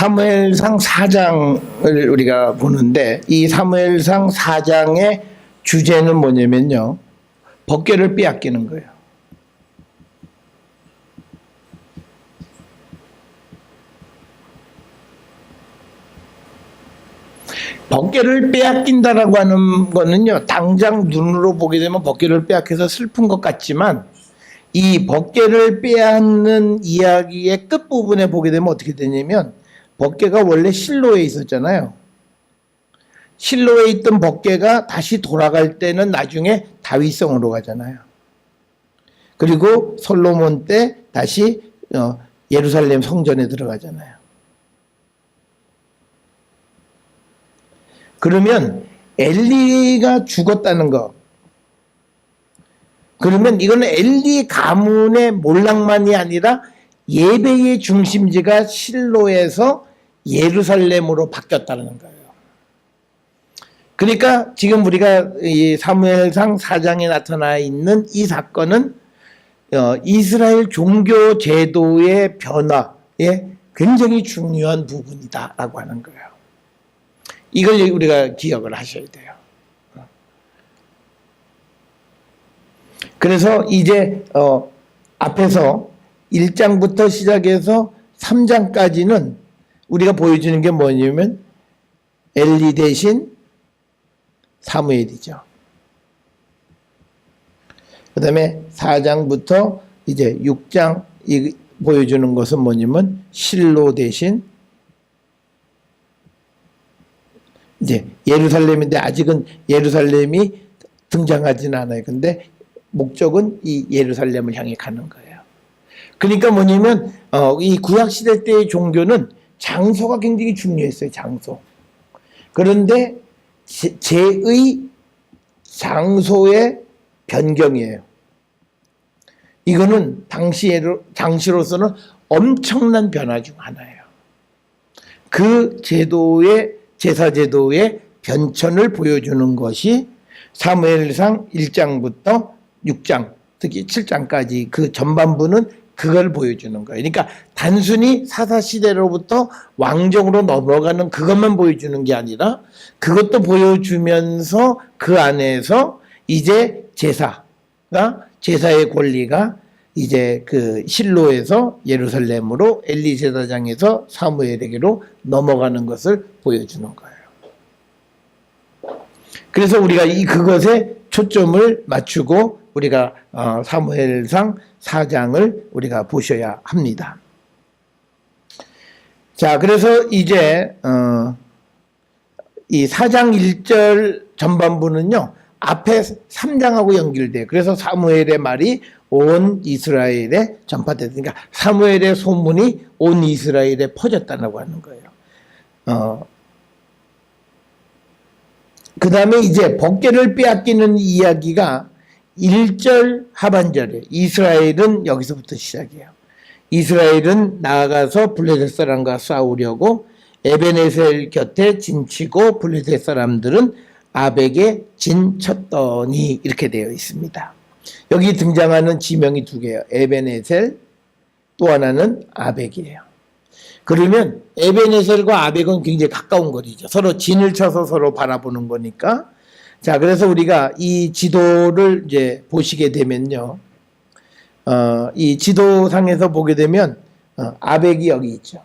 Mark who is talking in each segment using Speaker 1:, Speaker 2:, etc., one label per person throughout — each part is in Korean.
Speaker 1: 사무엘상 4장을 우리가 보는데 이 사무엘상 4장의 주제는 뭐냐면요. 법궤를 빼앗기는 거예요. 법궤를 빼앗긴다라고 하는 거는요. 당장 눈으로 보게 되면 법궤를 빼앗겨서 슬픈 것 같지만 이 법궤를 빼앗는 이야기의 끝부분에 보게 되면 어떻게 되냐면 법궤가 원래 실로에 있었잖아요. 실로에 있던 법궤가 다시 돌아갈 때는 나중에 다윗성으로 가잖아요. 그리고 솔로몬 때 다시 예루살렘 성전에 들어가잖아요. 그러면 엘리가 죽었다는 거. 그러면 이거는 엘리 가문의 몰락만이 아니라 예배의 중심지가 실로에서 예루살렘으로 바뀌었다는 거예요. 그러니까 지금 우리가 이 사무엘상 4장에 나타나 있는 이 사건은 이스라엘 종교 제도의 변화에 굉장히 중요한 부분이다라고 하는 거예요. 이걸 우리가 기억을 하셔야 돼요. 그래서 이제 앞에서 1장부터 시작해서 3장까지는 우리가 보여주는 게 뭐냐면 엘리 대신 사무엘이죠. 그 다음에 4장부터 이제 6장 보여주는 것은 뭐냐면 실로 대신 이제 예루살렘인데 아직은 예루살렘이 등장하지는 않아요. 근데 목적은 이 예루살렘을 향해 가는 거예요. 그러니까 뭐냐면 이 구약시대 때의 종교는 장소가 굉장히 중요했어요. 장소. 그런데 제의 장소의 변경이에요. 이거는 당시로서는 엄청난 변화 중 하나예요. 그 제사 제도의 변천을 보여주는 것이 사무엘상 1장부터 6장, 특히 7장까지 그 전반부는 그걸 보여주는 거예요. 그러니까 단순히 사사시대로부터 왕정으로 넘어가는 그것만 보여주는 게 아니라 그것도 보여주면서 그 안에서 이제 제사의 권리가 이제 그 실로에서 예루살렘으로 엘리 제사장에서 사무엘에게로 넘어가는 것을 보여주는 거예요. 그래서 우리가 그것에 초점을 맞추고 우리가 사무엘상 4장을 우리가 보셔야 합니다. 자, 그래서 이제 이 4장 1절 전반부는요. 앞에 3장하고 연결돼요. 그래서 사무엘의 말이 온 이스라엘에 전파됐으니까 사무엘의 소문이 온 이스라엘에 퍼졌다고 하는 거예요. 그 다음에 이제 법궤를 빼앗기는 이야기가 1절 하반절에 이스라엘은 여기서부터 시작이에요. 이스라엘은 나아가서 블레셋 사람과 싸우려고 에베네셀 곁에 진치고 블레셋 사람들은 아벡에 진쳤더니 이렇게 되어 있습니다. 여기 등장하는 지명이 두 개예요. 에베네셀 또 하나는 아벡이에요. 그러면 에베네셀과 아벡은 굉장히 가까운 거리죠. 서로 진을 쳐서 서로 바라보는 거니까. 자, 그래서 우리가 이 지도를 이제 보시게 되면요. 이 지도상에서 보게 되면 아벡이 여기 있죠.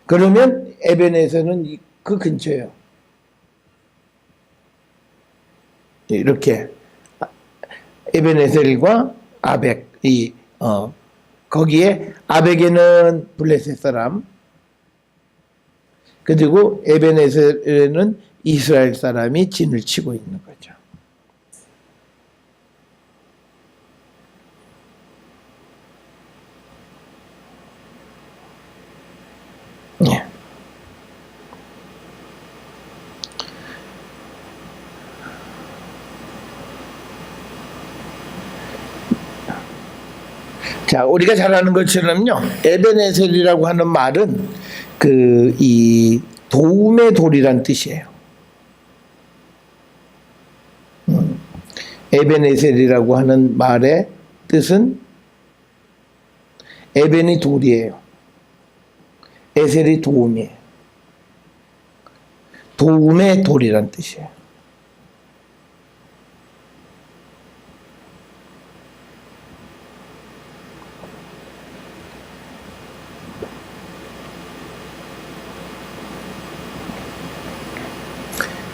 Speaker 1: 그러면 에베네셀은 그 근처예요. 이렇게 에베네셀과 아벡 거기에 아벡에는 블레셋 사람 그리고 에베네셀에는 이스라엘 사람이 진을 치고 있는 거죠. 네. 자, 우리가 잘 아는 것처럼요, 에베네셀이라고 하는 말은 이 도움의 돌이란 뜻이에요. 에베네셀이라고 하는 말의 뜻은 에벤이 돌이에요. 에셀이 도움이에요. 도움의 돌이란 뜻이에요.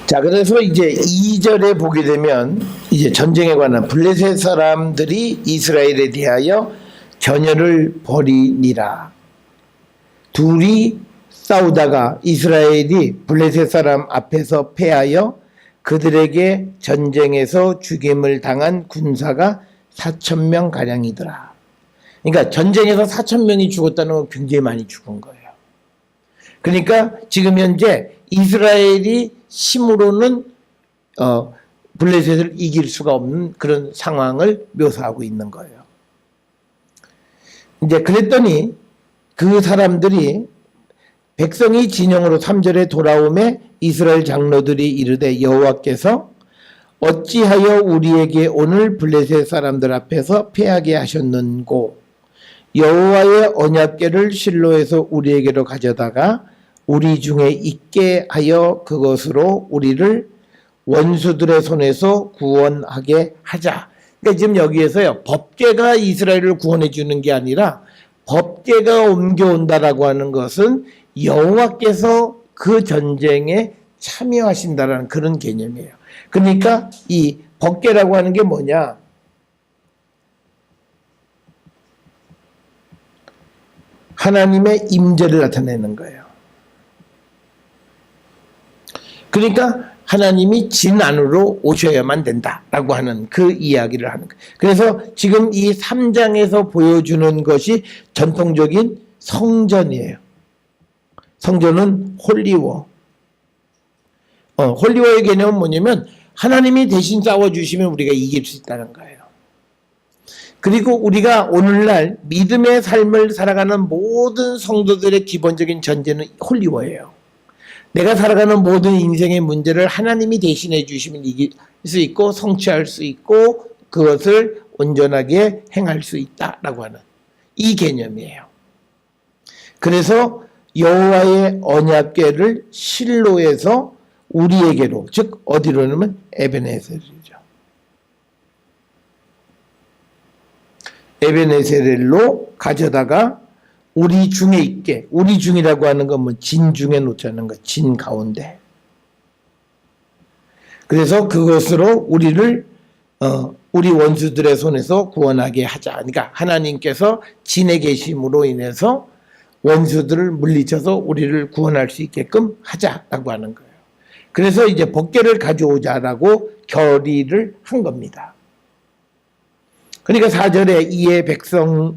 Speaker 1: 자, 그래서 이제 2절에 보게 되면 이제 전쟁에 관한 블레셋 사람들이 이스라엘에 대하여 전열을 벌이니라. 둘이 싸우다가 이스라엘이 블레셋 사람 앞에서 패하여 그들에게 전쟁에서 죽임을 당한 군사가 4,000명 가량이더라. 그러니까 전쟁에서 4,000명이 죽었다는 건 굉장히 많이 죽은 거예요. 그러니까 지금 현재 이스라엘이 힘으로는 블레셋을 이길 수가 없는 그런 상황을 묘사하고 있는 거예요. 이제 그랬더니 그 사람들이 백성이 진영으로 3절에 돌아오매 이스라엘 장로들이 이르되 여호와께서 어찌하여 우리에게 오늘 블레셋 사람들 앞에서 패하게 하셨는고 여호와의 언약궤를 실로에서 우리에게로 가져다가 우리 중에 있게 하여 그것으로 우리를 원수들의 손에서 구원하게 하자. 그러니까 지금 여기에서요, 법궤가 이스라엘을 구원해 주는 게 아니라 법궤가 옮겨온다라고 하는 것은 여호와께서 그 전쟁에 참여하신다라는 그런 개념이에요. 그러니까 이 법궤라고 하는 게 뭐냐? 하나님의 임재를 나타내는 거예요. 그러니까 하나님이 진 안으로 오셔야만 된다라고 하는 그 이야기를 하는 거예요. 그래서 지금 이 3장에서 보여주는 것이 전통적인 성전이에요. 성전은 홀리워. 홀리워의 개념은 뭐냐면 하나님이 대신 싸워주시면 우리가 이길 수 있다는 거예요. 그리고 우리가 오늘날 믿음의 삶을 살아가는 모든 성도들의 기본적인 전제는 홀리워예요. 내가 살아가는 모든 인생의 문제를 하나님이 대신해 주시면 이길 수 있고 성취할 수 있고 그것을 온전하게 행할 수 있다라고 하는 이 개념이에요. 그래서 여호와의 언약궤를 실로에서 우리에게로, 즉 어디로냐면 에베네셀이죠. 에베네셀로 가져다가 우리 중에 있게, 우리 중이라고 하는 건 뭐 진 중에 놓자는 거, 진 가운데. 그래서 그것으로 우리를 우리 원수들의 손에서 구원하게 하자. 그러니까 하나님께서 진에 계심으로 인해서 원수들을 물리쳐서 우리를 구원할 수 있게끔 하자라고 하는 거예요. 그래서 이제 법궤를 가져오자라고 결의를 한 겁니다. 그러니까 4절에 이에 백성이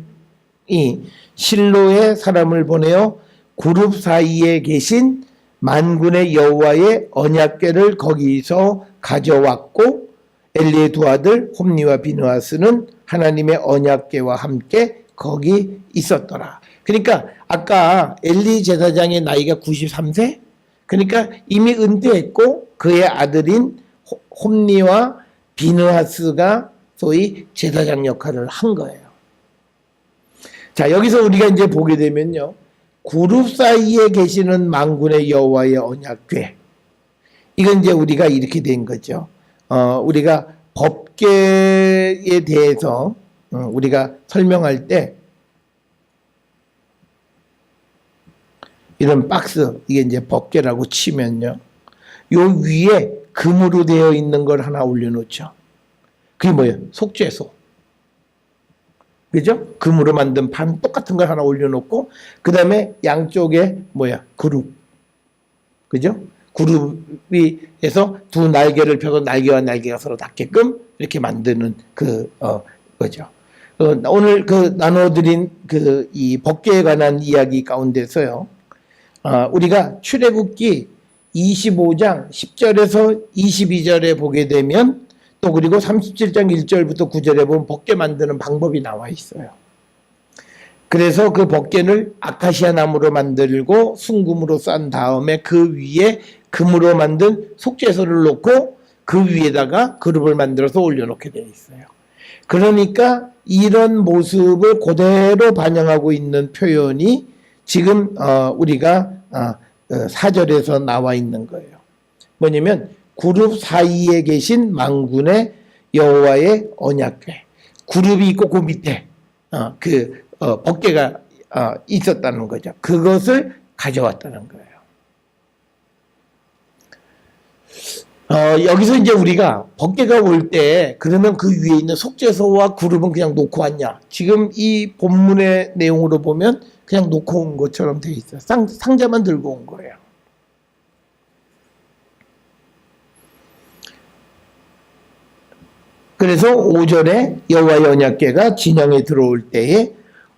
Speaker 1: 실로에 사람을 보내어 그룹 사이에 계신 만군의 여호와의 언약궤를 거기서 가져왔고 엘리의 두 아들 홈니와 비느하스는 하나님의 언약궤와 함께 거기 있었더라. 그러니까 아까 엘리 제사장의 나이가 93세? 그러니까 이미 은퇴했고 그의 아들인 홈니와 비느하스가 소위 제사장 역할을 한 거예요. 자, 여기서 우리가 이제 보게 되면요. 그룹 사이에 계시는 만군의 여호와의 언약궤. 이건 이제 우리가 이렇게 된 거죠. 우리가 법궤에 대해서 우리가 설명할 때 이런 박스, 이게 이제 법궤라고 치면요. 요 위에 금으로 되어 있는 걸 하나 올려놓죠. 그게 뭐예요? 속죄소. 그죠? 금으로 만든 판 똑같은 걸 하나 올려놓고 그 다음에 양쪽에 뭐야? 그룹. 그죠? 그룹이 해서 두 날개를 펴서 날개와 날개가 서로 닿게끔 이렇게 만드는 거죠. 오늘 나눠드린 이 법궤에 관한 이야기 가운데서요. 우리가 출애굽기 25장 10절에서 22절에 보게 되면 또 그리고 37장 1절부터 9절에 보면 법궤 만드는 방법이 나와 있어요. 그래서 그 법궤를 아카시아 나무로 만들고 순금으로 싼 다음에 그 위에 금으로 만든 속죄소를 놓고 그 위에다가 그룹을 만들어서 올려놓게 되어 있어요. 그러니까 이런 모습을 그대로 반영하고 있는 표현이 지금 우리가 4절에서 나와 있는 거예요. 뭐냐면 그룹 사이에 계신 만군의 여호와의 언약궤. 그룹이 있고 그 밑에 법궤가 있었다는 거죠. 그것을 가져왔다는 거예요. 여기서 이제 우리가 법궤가 올 때 그러면 그 위에 있는 속죄소와 그룹은 그냥 놓고 왔냐? 지금 이 본문의 내용으로 보면 그냥 놓고 온 것처럼 돼 있어요. 상자만 들고 온 거예요. 그래서 5절에 여호와의 언약궤가 진영에 들어올 때에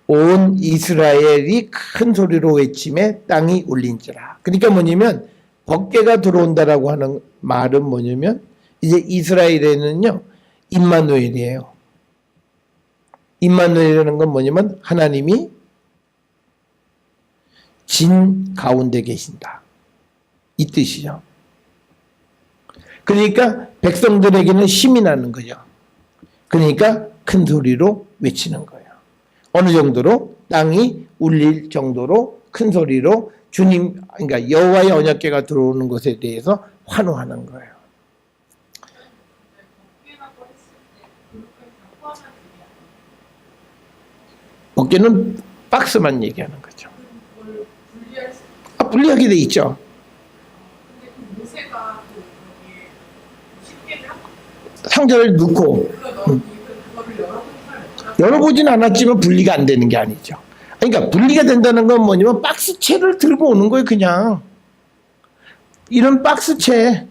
Speaker 1: 온 이스라엘이 큰 소리로 외침에 땅이 울린지라. 그러니까 뭐냐면 법궤가 들어온다라고 하는 말은 뭐냐면 이제 이스라엘에는요 임마누엘이에요. 임마누엘이라는 건 뭐냐면 하나님이 진 가운데 계신다. 이 뜻이죠. 그러니까 백성들에게는 힘이 나는 거죠. 그러니까 큰 소리로 외치는 거예요. 어느 정도로? 땅이 울릴 정도로 큰 소리로 주님, 그러니까 여호와의 언약궤가 들어오는 것에 대해서 환호하는 거예요. 법궤는 박스만 얘기하는 거죠. 분리하게 돼 있죠. 상자를 넣고 열어보진 않았지만 분리가 안 되는 게 아니죠. 그러니까 분리가 된다는 건 뭐냐면 박스채를 들고 오는 거예요. 그냥 이런 박스채,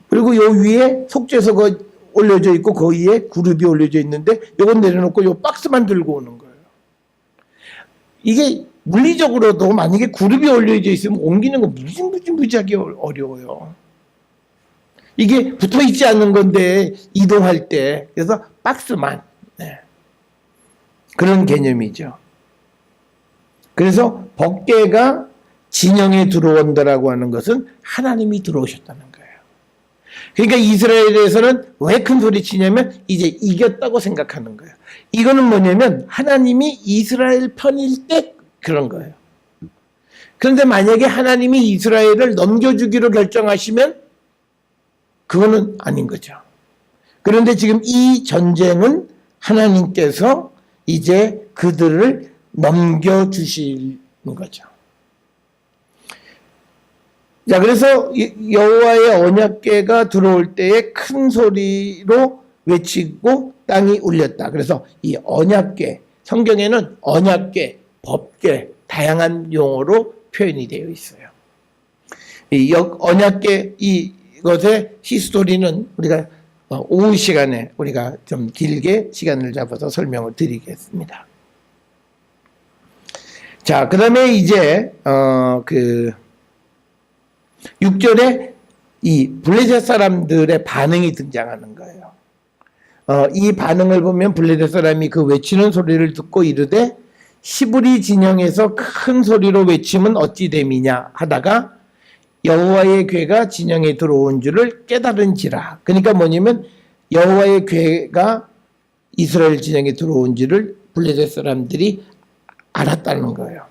Speaker 1: 그리고 요 위에 속죄소가 올려져 있고 그 위에 그룹이 올려져 있는데 요건 내려놓고 요 박스만 들고 오는 거예요. 이게 물리적으로도 만약에 그룹이 올려져 있으면 옮기는 거 무지하게 어려워요. 이게 붙어 있지 않는 건데 이동할 때, 그래서 박스만, 그런 개념이죠. 그래서 법궤가 진영에 들어온다라고 하는 것은 하나님이 들어오셨다는 거예요. 그러니까 이스라엘에서는 왜 큰 소리 치냐면 이제 이겼다고 생각하는 거예요. 이거는 뭐냐면 하나님이 이스라엘 편일 때 그런 거예요. 그런데 만약에 하나님이 이스라엘을 넘겨주기로 결정하시면 그거는 아닌 거죠. 그런데 지금 이 전쟁은 하나님께서 이제 그들을 넘겨주시는 거죠. 자, 그래서 여호와의 언약궤가 들어올 때에 큰 소리로 외치고 땅이 울렸다. 그래서 이 언약궤, 성경에는 언약궤, 법궤, 다양한 용어로 표현이 되어 있어요. 이 언약궤, 이것의 히스토리는 우리가 오후 시간에 우리가 좀 길게 시간을 잡아서 설명을 드리겠습니다. 자, 그 다음에 이제 6절에 이 블레셋 사람들의 반응이 등장하는 거예요. 이 반응을 보면 블레셋 사람이 그 외치는 소리를 듣고 이르되 시브리 진영에서 큰 소리로 외치면 어찌 됨이냐 하다가 여호와의 궤가 진영에 들어온 줄을 깨달은지라. 그러니까 뭐냐면 여호와의 궤가 이스라엘 진영에 들어온 줄을 블레셋 사람들이 알았다는 거예요.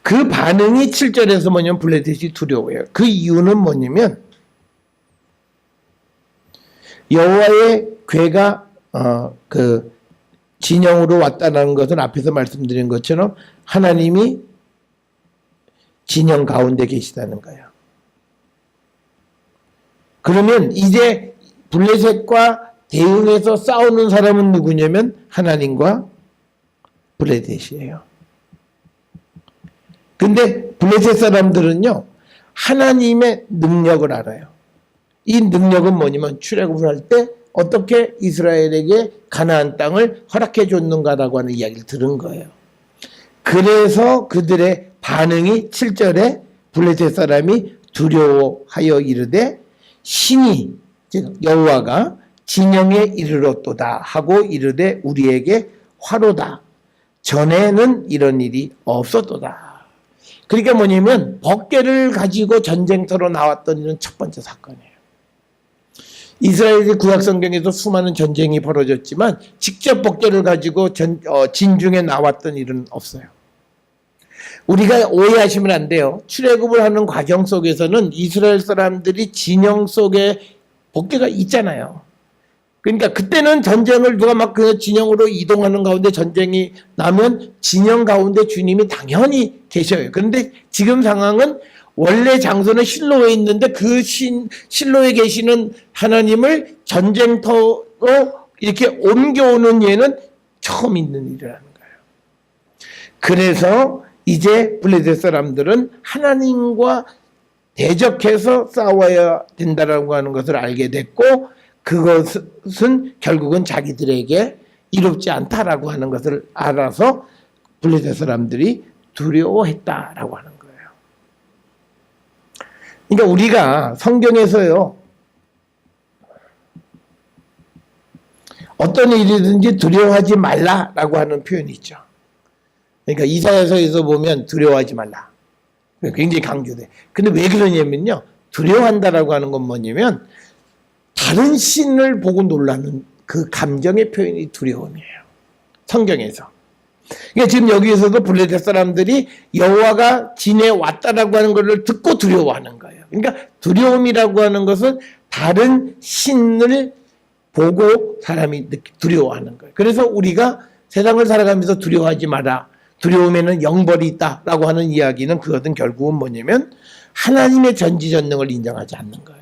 Speaker 1: 그 반응이 7절에서 뭐냐면 블레셋이 두려워요. 그 이유는 뭐냐면 여호와의 궤가 그 진영으로 왔다는 것은 앞에서 말씀드린 것처럼 하나님이 진영 가운데 계시다는 거예요. 그러면 이제 블레셋과 대응해서 싸우는 사람은 누구냐면 하나님과 블레셋이에요. 근데 블레셋 사람들은요, 하나님의 능력을 알아요. 이 능력은 뭐냐면 출애굽을 할 때 어떻게 이스라엘에게 가나안 땅을 허락해 줬는가라고 하는 이야기를 들은 거예요. 그래서 그들의 반응이 7절에 블레셋 사람이 두려워하여 이르되 신이 즉 여호와가 진영에 이르렀도다 하고 이르되 우리에게 화로다. 전에는 이런 일이 없었도다. 그러니까 뭐냐면 법궤를 가지고 전쟁터로 나왔던 일은 첫 번째 사건이에요. 이스라엘의 구약 성경에서 수많은 전쟁이 벌어졌지만 직접 법궤를 가지고 진중에 나왔던 일은 없어요. 우리가 오해하시면 안 돼요. 출애굽을 하는 과정 속에서는 이스라엘 사람들이 진영 속에 법궤가 있잖아요. 그러니까 그때는 전쟁을 누가 막 그 진영으로 이동하는 가운데 전쟁이 나면 진영 가운데 주님이 당연히 계셔요. 그런데 지금 상황은 원래 장소는 실로에 있는데 그 실로에 계시는 하나님을 전쟁터로 이렇게 옮겨오는 예는 처음 있는 일이라는 거예요. 그래서 이제 블레셋 사람들은 하나님과 대적해서 싸워야 된다라고 하는 것을 알게 됐고, 그것은 결국은 자기들에게 이롭지 않다라고 하는 것을 알아서 블레셋 사람들이 두려워했다라고 하는 거예요. 그러니까 우리가 성경에서요, 어떤 일이든지 두려워하지 말라라고 하는 표현이 있죠. 그러니까 이사야서에서 보면 두려워하지 말라. 굉장히 강조돼. 근데 왜 그러냐면요, 두려워한다라고 하는 건 뭐냐면 다른 신을 보고 놀라는 그 감정의 표현이 두려움이에요. 성경에서. 그러니까 지금 여기에서도 블레셋 사람들이 여호와가 진에 왔다라고 하는 것을 듣고 두려워하는 거예요. 그러니까 두려움이라고 하는 것은 다른 신을 보고 사람이 두려워하는 거예요. 그래서 우리가 세상을 살아가면서 두려워하지 마라, 두려움에는 영벌이 있다라고 하는 이야기는 그것은 결국은 뭐냐면 하나님의 전지전능을 인정하지 않는 거예요.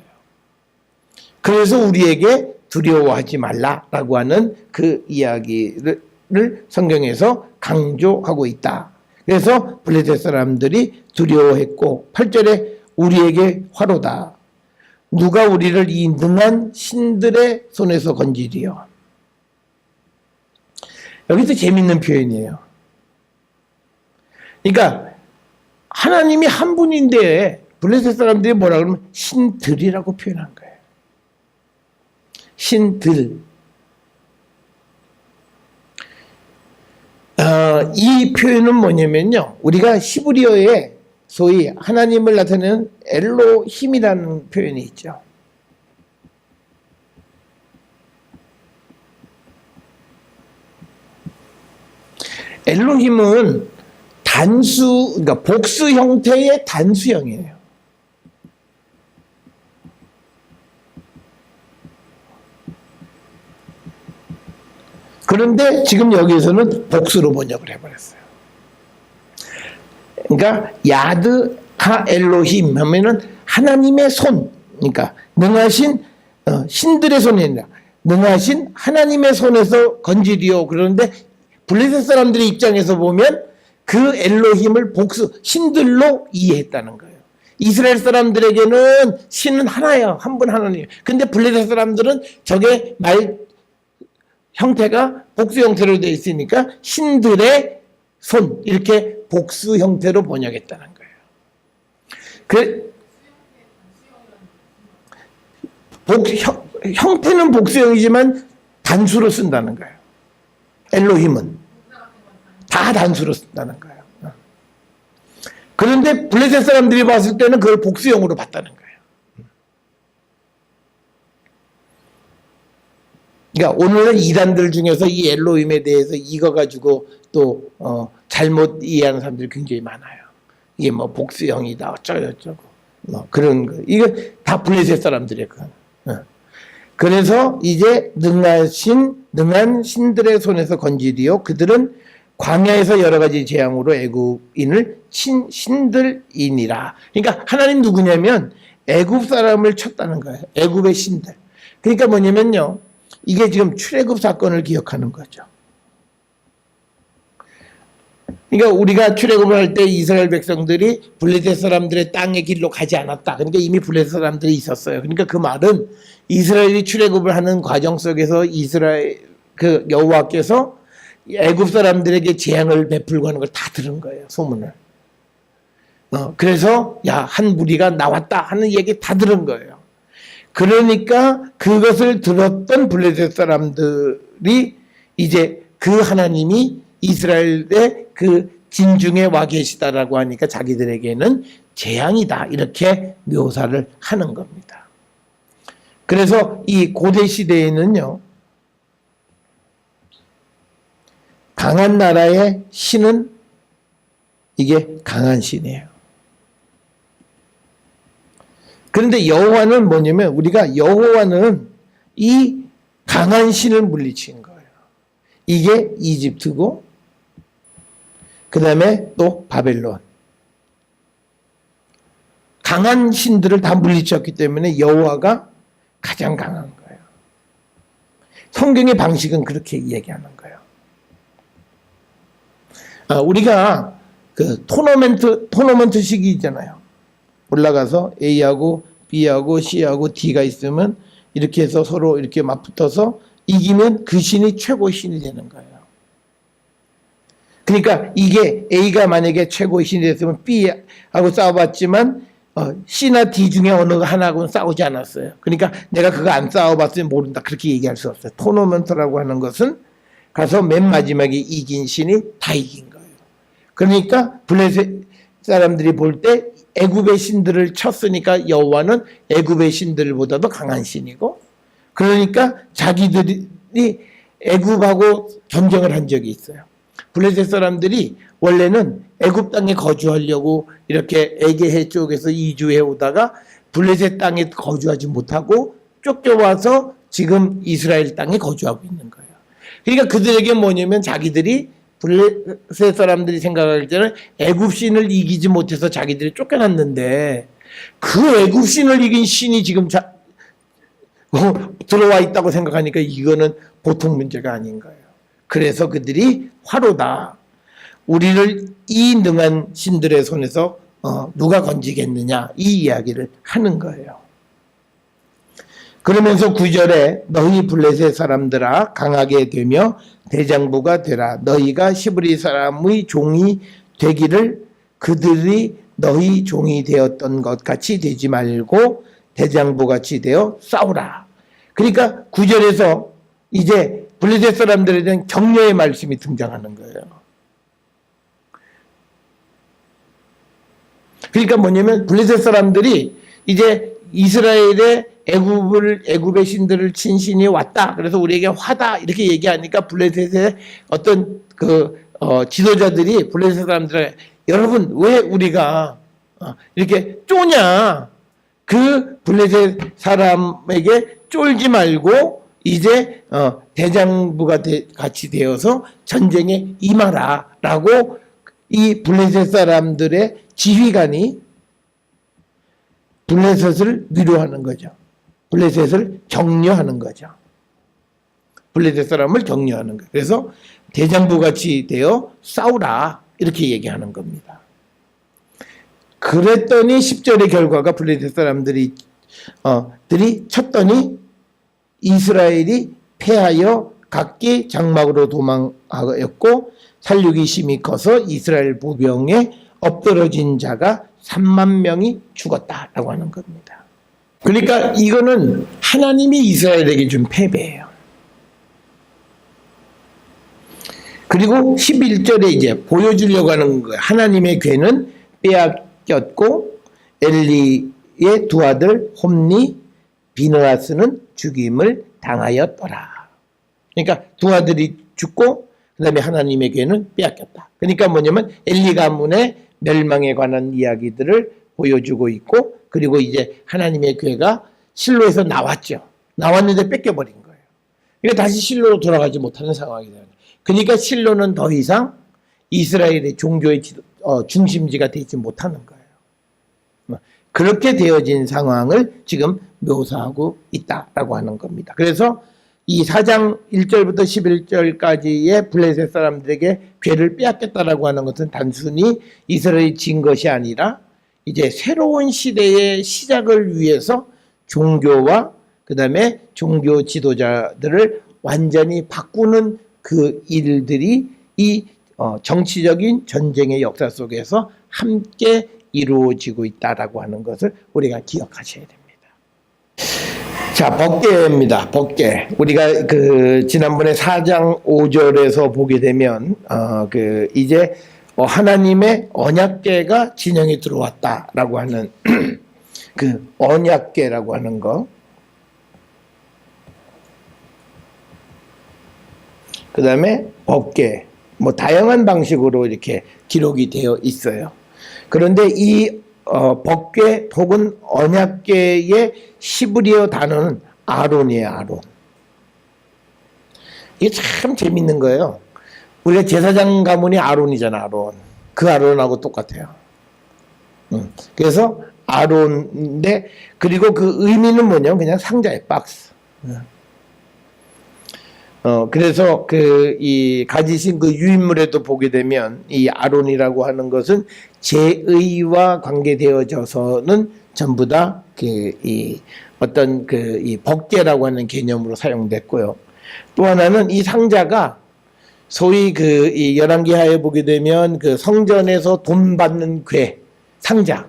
Speaker 1: 그래서 우리에게 두려워하지 말라라고 하는 그 이야기를 성경에서 강조하고 있다. 그래서 블레셋 사람들이 두려워했고, 8절에 우리에게 화로다. 누가 우리를 이 능한 신들의 손에서 건지리요. 여기서 재밌는 표현이에요. 그러니까 하나님이 한 분인데 블레셋 사람들이 뭐라 그러면 신들이라고 표현한 거예요. 신들. 이 표현은 뭐냐면요, 우리가 히브리어에 소위 하나님을 나타내는 엘로힘이라는 표현이 있죠. 엘로힘은 그러니까 복수 형태의 단수형이에요. 그런데 지금 여기에서는 복수로 번역을 해버렸어요. 그러니까 야드 하 엘로힘 하면은 하나님의 손, 그러니까 능하신 신들의 손이 아니라 능하신 하나님의 손에서 건지리요. 그런데 블레셋 사람들의 입장에서 보면 그 엘로힘을 복수, 신들로 이해했다는 거예요. 이스라엘 사람들에게는 신은 하나예요. 한 분 하나님. 근데 블레셋 사람들은 저게 말 형태가 복수 형태로 되어 있으니까 신들의 손, 이렇게 복수 형태로 번역했다는 거예요. 형태는 복수형이지만 단수로 쓴다는 거예요. 엘로힘은 다 단수로 쓴다는 거예요. 그런데 블레셋 사람들이 봤을 때는 그걸 복수형으로 봤다는 거예요. 그러니까 오늘은 이단들 중에서 이 엘로힘에 대해서 이거 가지고 또 잘못 이해하는 사람들이 굉장히 많아요. 이게 뭐 복수형이다 어쩌고저쩌고 뭐 그런 거. 이거 다 블레셋 사람들이에요. 그래서 이제 능한 신들의 손에서 건지리요. 그들은 광야에서 여러 가지 재앙으로 애굽인을 친 신들이니라. 그러니까 하나님 누구냐면 애굽 사람을 쳤다는 거예요. 애굽의 신들. 그러니까 뭐냐면요, 이게 지금 출애굽 사건을 기억하는 거죠. 그러니까 우리가 출애굽을 할 때 이스라엘 백성들이 블레셋 사람들의 땅의 길로 가지 않았다. 그러니까 이미 블레셋 사람들이 있었어요. 그러니까 그 말은 이스라엘이 출애굽을 하는 과정 속에서 이스라엘 그 여호와께서 애굽 사람들에게 재앙을 베풀고 하는 걸 다 들은 거예요, 소문을. 그래서 야, 한 무리가 나왔다 하는 얘기 다 들은 거예요. 그러니까 그것을 들었던 블레셋 사람들이 이제 그 하나님이 이스라엘의 그 진중에 와 계시다라고 하니까 자기들에게는 재앙이다, 이렇게 묘사를 하는 겁니다. 그래서 이 고대 시대에는요, 강한 나라의 신은 이게 강한 신이에요. 그런데 여호와는 뭐냐면, 우리가 여호와는 이 강한 신을 물리친 거예요. 이게 이집트고, 그 다음에 또 바벨론. 강한 신들을 다 물리쳤기 때문에 여호와가 가장 강한 거예요. 성경의 방식은 그렇게 얘기하는 거예요. 우리가 그 토너먼트식이 있잖아요. 올라가서 A하고 B하고 C하고 D가 있으면 이렇게 해서 서로 이렇게 맞붙어서 이기면 그 신이 최고 신이 되는 거예요. 그러니까 이게 A가 만약에 최고의 신이 됐으면 B하고 싸워봤지만 C나 D 중에 어느 하나하고는 싸우지 않았어요. 그러니까 내가 그거 안 싸워봤으면 모른다. 그렇게 얘기할 수 없어요. 토너먼트라고 하는 것은 가서 맨 마지막에 이긴 신이 다 이긴 거예요. 그러니까 블레셋 사람들이 볼 때 애굽의 신들을 쳤으니까 여호와는 애굽의 신들보다도 강한 신이고, 그러니까 자기들이 애굽하고 전쟁을 한 적이 있어요. 블레셋 사람들이 원래는 애굽 땅에 거주하려고 이렇게 에게해 쪽에서 이주해 오다가 블레셋 땅에 거주하지 못하고 쫓겨와서 지금 이스라엘 땅에 거주하고 있는 거예요. 그러니까 그들에게 뭐냐면, 자기들이 블레셋 사람들이 생각할 때는 애굽 신을 이기지 못해서 자기들이 쫓겨났는데, 그 애굽 신을 이긴 신이 지금 들어와 있다고 생각하니까 이거는 보통 문제가 아닌 거예요. 그래서 그들이 화로다. 우리를 이 능한 신들의 손에서 누가 건지겠느냐, 이 이야기를 하는 거예요. 그러면서 9절에 너희 블레셋 사람들아 강하게 되며 대장부가 되라. 너희가 시브리 사람의 종이 되기를 그들이 너희 종이 되었던 것 같이 되지 말고 대장부같이 되어 싸우라. 그러니까 9절에서 이제 블레셋 사람들에 대한 격려의 말씀이 등장하는 거예요. 그러니까 뭐냐면, 블레셋 사람들이 이제 이스라엘의 애굽의 신들을 친 신이 왔다. 그래서 우리에게 화다. 이렇게 얘기하니까 블레셋의 어떤 지도자들이 블레셋 사람들에게, 여러분 왜 우리가 이렇게 쪼냐? 그 블레셋 사람에게 쫄지 말고 이제 대장부가 같이 되어서 전쟁에 임하라라고 이 블레셋 사람들의 지휘관이 블레셋을 위로하는 거죠. 블레셋을 격려하는 거죠. 블레셋 사람을 격려하는 거예요. 그래서 대장부같이 되어 싸우라, 이렇게 얘기하는 겁니다. 그랬더니 10절의 결과가 블레셋 사람들이 쳤더니 이스라엘이 패하여 각기 장막으로 도망하였고 살육이 심히 커서 이스라엘 보병에 엎드러진 자가 3만 명이 죽었다라고 하는 겁니다. 그러니까 이거는 하나님이 이스라엘에게 준 패배예요. 그리고 11절에 이제 보여주려고 하는 거예요. 하나님의 괴는 빼앗겼고 엘리의 두 아들 홈니, 비느하스는 죽임을 당하였더라. 그러니까 두 아들이 죽고 그 다음에 하나님의 괴는 빼앗겼다. 그러니까 뭐냐면 엘리 가문의 멸망에 관한 이야기들을 보여주고 있고, 그리고 이제 하나님의 괴가 실로에서 나왔죠. 나왔는데 뺏겨버린 거예요. 그러니까 다시 실로로 돌아가지 못하는 상황이 되는 거예요. 그러니까 실로는 더 이상 이스라엘의 종교의 중심지가 되지 못하는 거예요. 그렇게 되어진 상황을 지금 묘사하고 있다라고 하는 겁니다. 그래서 이 4장 1절부터 11절까지의 블레셋 사람들에게 괴를 빼앗겼다라고 하는 것은 단순히 이스라엘이 진 것이 아니라 이제 새로운 시대의 시작을 위해서 종교와 그 다음에 종교 지도자들을 완전히 바꾸는 그 일들이 이 정치적인 전쟁의 역사 속에서 함께 이루어지고 있다라고 하는 것을 우리가 기억하셔야 됩니다. 자, 법궤입니다. 법궤. 우리가 지난번에 4장 5절에서 보게 되면 이제 하나님의 언약궤가 진영에 들어왔다라고 하는 그 언약궤라고 하는 거. 그 다음에 법궤, 뭐 다양한 방식으로 이렇게 기록이 되어 있어요. 그런데 이 법궤 혹은 언약궤의 히브리어 단어는 아론이에요. 아론. 이게 참 재밌는 거예요. 우리가 제사장 가문이 아론이잖아. 아론. 그 아론하고 똑같아요. 그래서 아론인데, 그리고 그 의미는 뭐냐면 그냥 상자의 박스. 그래서 이 가지신 그 유인물에도 보게 되면 이 아론이라고 하는 것은 제의와 관계되어져서는 전부 다 이 어떤 이 법궤라고 하는 개념으로 사용됐고요. 또 하나는 이 상자가 소위 이 열왕기하에 보게 되면 그 성전에서 돈 받는 궤, 상자,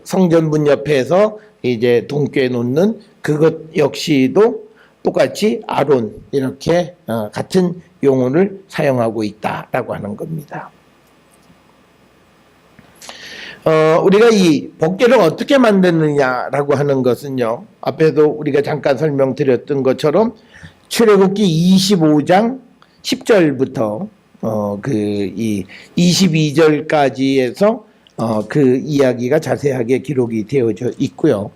Speaker 1: 성전 문 옆에서 이제 돈꽤 놓는 그것 역시도 똑같이 아론, 이렇게 같은 용어를 사용하고 있다라고 하는 겁니다. 우리가 이 법궤를 어떻게 만드느냐라고 하는 것은요, 앞에도 우리가 잠깐 설명드렸던 것처럼 출애굽기 25장 10절부터 이 22절까지에서 그 이야기가 자세하게 기록이 되어져 있고요.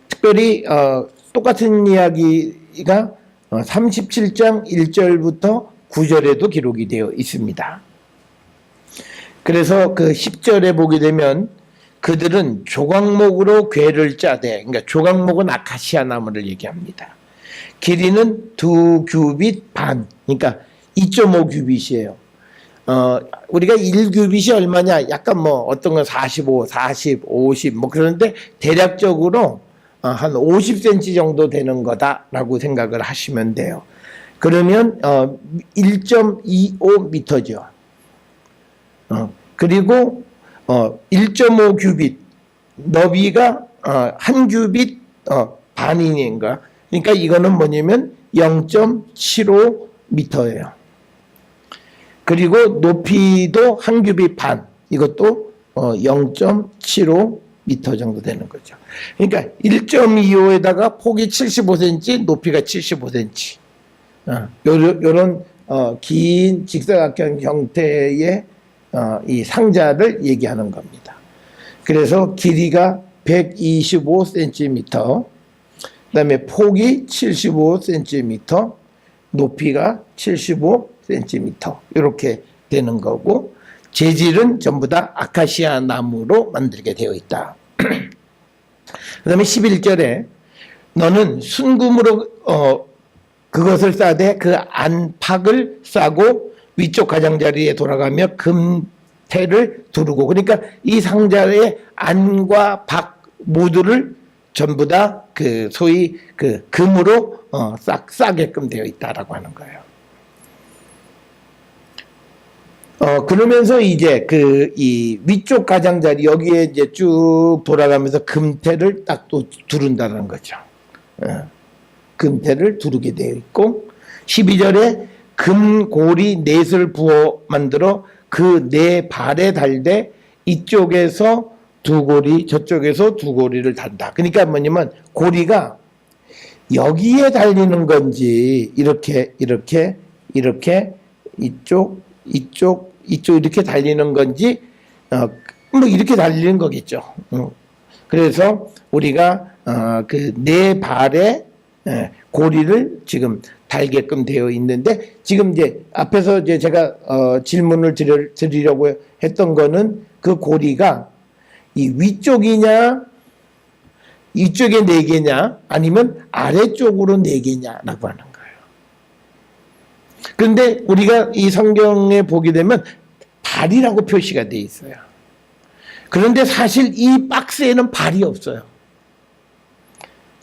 Speaker 1: 특별히 똑같은 이야기가 37장 1절부터 9절에도 기록이 되어 있습니다. 그래서 그 10절에 보게 되면 그들은 조각목으로 궤를 짜되, 그러니까 조각목은 아카시아 나무를 얘기합니다. 길이는 2규빗 반, 그러니까 2.5 규빗이에요. 우리가 1규빗이 얼마냐? 약간 뭐 어떤 건 45, 40, 50 뭐 그런데 대략적으로 한 50cm 정도 되는 거다라고 생각을 하시면 돼요. 그러면 1.25m죠. 그리고 1.5 규빗, 너비가 한 규빗 반인인가? 그러니까 이거는 뭐냐면 0.75m예요. 그리고 높이도 한 규빗 반, 이것도 0.75m 정도 되는 거죠. 그러니까 1.25에다가 폭이 75cm, 높이가 75cm. 요런 긴 직사각형 형태의 이 상자를 얘기하는 겁니다. 그래서 길이가 125cm, 그 다음에 폭이 75cm, 높이가 75cm, 이렇게 되는 거고, 재질은 전부 다 아카시아 나무로 만들게 되어 있다. 그 다음에 11절에 너는 순금으로 그것을 싸되 그 안팎을 싸고 위쪽 가장자리에 돌아가며 금태를 두르고, 그러니까 이 상자의 안과 밖 모두를 전부 다 그 소위 그 금으로 싸게끔 되어 있다라고 하는 거예요. 그러면서 이제 이 위쪽 가장자리 여기에 이제 쭉 돌아가면서 금태를 딱 또 두른다는 거죠. 금태를 두르게 되어 있고, 12절에 금고리 넷을 부어 만들어 그 네 발에 달되 이쪽에서 두 고리, 저쪽에서 두 고리를 단다. 그러니까 뭐냐면 고리가 여기에 달리는 건지 이렇게 이쪽 이렇게 달리는 건지 뭐 이렇게 달리는 거겠죠. 그래서 우리가 그 네 발에 고리를 지금 달게끔 되어 있는데, 지금 이제 앞에서 이제 제가 질문을 드리려고 했던 거는 그 고리가 이 위쪽이냐, 이쪽에 네 개냐, 아니면 아래쪽으로 네 개냐라고 하는 거예요. 그런데 우리가 이 성경에 보게 되면 발이라고 표시가 돼 있어요. 그런데 사실 이 박스에는 발이 없어요.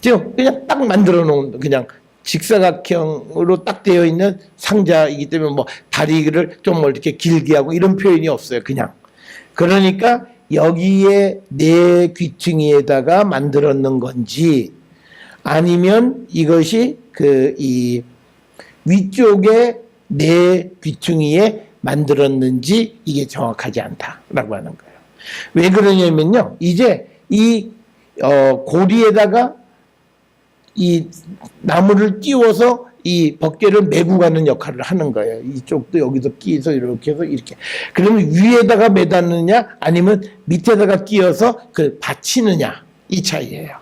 Speaker 1: 지금 그냥 딱 만들어 놓은 그냥 직사각형으로 딱 되어 있는 상자이기 때문에 뭐 다리를 좀 이렇게 길게 하고 이런 표현이 없어요. 그냥. 그러니까 여기에 네 귀퉁이에다가 만들었는 건지, 아니면 이것이 이 위쪽에 네 귀퉁이에 만들었는지 이게 정확하지 않다라고 하는 거예요. 왜 그러냐면요, 이제 이 고리에다가 이 나무를 띄워서 이 벗개를 메고 가는 역할을 하는 거예요. 이쪽도 여기서 끼서 이렇게 해서 이렇게. 그러면 위에다가 매닫느냐 아니면 밑에다가 끼어서 그 받치느냐 이 차이예요.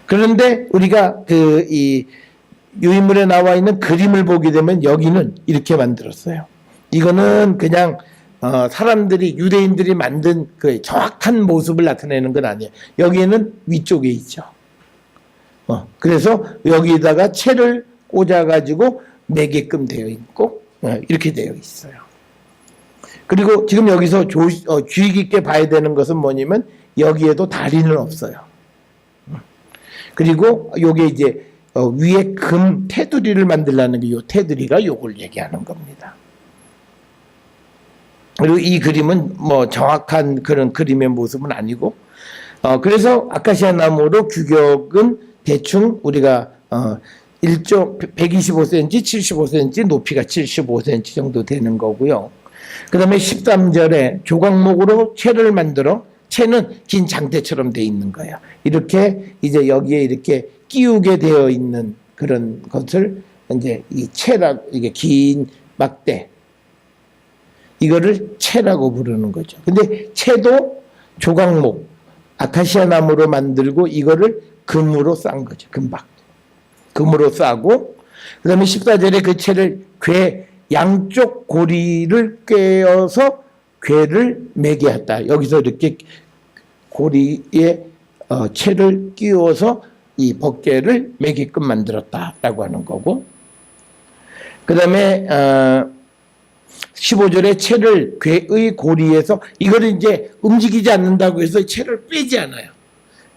Speaker 1: 그런데 우리가 이 유인물에 나와 있는 그림을 보게 되면 여기는 이렇게 만들었어요. 이거는 그냥 사람들이 유대인들이 만든 그 정확한 모습을 나타내는 건 아니에요. 여기에는 위쪽에 있죠. 그래서 여기다가 채를 꽂아가지고 매게끔 되어 있고 이렇게 되어 있어요. 그리고 지금 여기서 주의 깊게 봐야 되는 것은 뭐냐면 여기에도 다리는 없어요. 그리고 요게 이제 위에 금 테두리를 만들라는 게 요 테두리가 요걸 얘기하는 겁니다. 그리고 이 그림은 뭐 정확한 그런 그림의 모습은 아니고 그래서 아카시아 나무로 규격은 대충 우리가 125cm, 75cm, 높이가 75cm 정도 되는 거고요. 그 다음에 13절에 조각목으로 채를 만들어 채는 긴 장대처럼 되어 있는 거예요. 이렇게 이제 여기에 이렇게 끼우게 되어 있는 그런 것을 이제 이 채라, 이게 긴 막대, 이거를 채라고 부르는 거죠. 근데 채도 조각목, 아카시아 나무로 만들고 이거를 금으로 싼 거죠. 금박. 금으로 싸고, 그 다음에 14절에 그 채를 양쪽 고리를 꿰어서 궤를 매게 했다. 여기서 이렇게 고리에 채를 끼워서 이 벗개를 매게끔 만들었다라고 하는 거고, 그 다음에 15절에 채를 궤의 고리에서, 이거를 이제 움직이지 않는다고 해서 채를 빼지 않아요.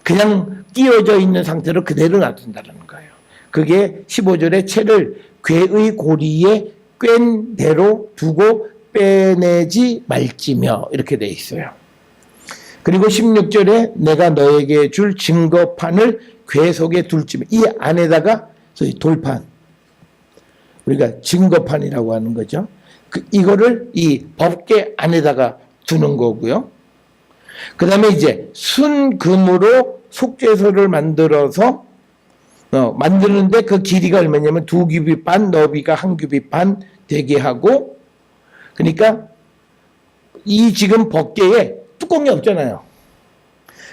Speaker 1: 그냥 끼워져 있는 상태로 그대로 놔둔다는 거예요. 그게 15절에 채를 궤의 고리에 꿰n 대로 두고 빼내지 말지며 이렇게 돼 있어요. 그리고 16절에 내가 너에게 줄 증거판을 궤 속에 둘지며, 이 안에다가 소위 돌판, 우리가 증거판이라고 하는 거죠. 이거를 이 법궤 안에다가 두는 거고요. 그 다음에 이제 순금으로 속죄소를 만들어서 만드는데 그 길이가 얼마냐면 2규빗 반, 너비가 1규빗 반 되게 하고, 그러니까 이 지금 벗개에 뚜껑이 없잖아요.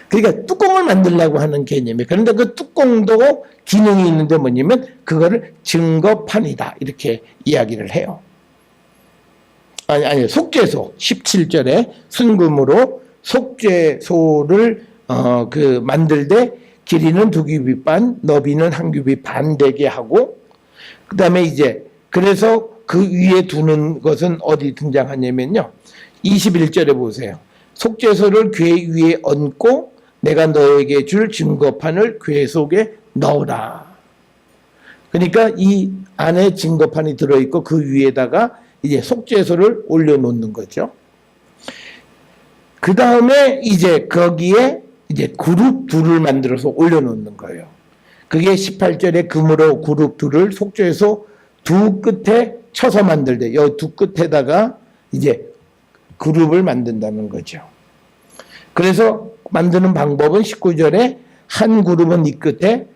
Speaker 1: 그러니까 뚜껑을 만들려고 하는 개념이에요. 그런데 그 뚜껑도 기능이 있는데 뭐냐면 그거를 증거판이다 이렇게 이야기를 해요. 아니 속죄소 17절에 순금으로 속죄소를 만들되 길이는 2규빗 반, 너비는 1규빗 반 되게 하고, 그 다음에 이제 그래서 그 위에 두는 것은 어디 등장하냐면요. 21절에 보세요. 속죄소를 궤 위에 얹고 내가 너에게 줄 증거판을 궤 속에 넣어라. 그러니까 이 안에 증거판이 들어있고 그 위에다가 이제 속죄소를 올려놓는 거죠. 그 다음에 이제 거기에 이제 그룹 둘을 만들어서 올려놓는 거예요. 그게 18절에 금으로 그룹 둘을 속죄소 두 끝에 쳐서 만들되, 이 두 끝에다가 이제 그룹을 만든다는 거죠. 그래서 만드는 방법은 19절에 한 그룹은 이 끝에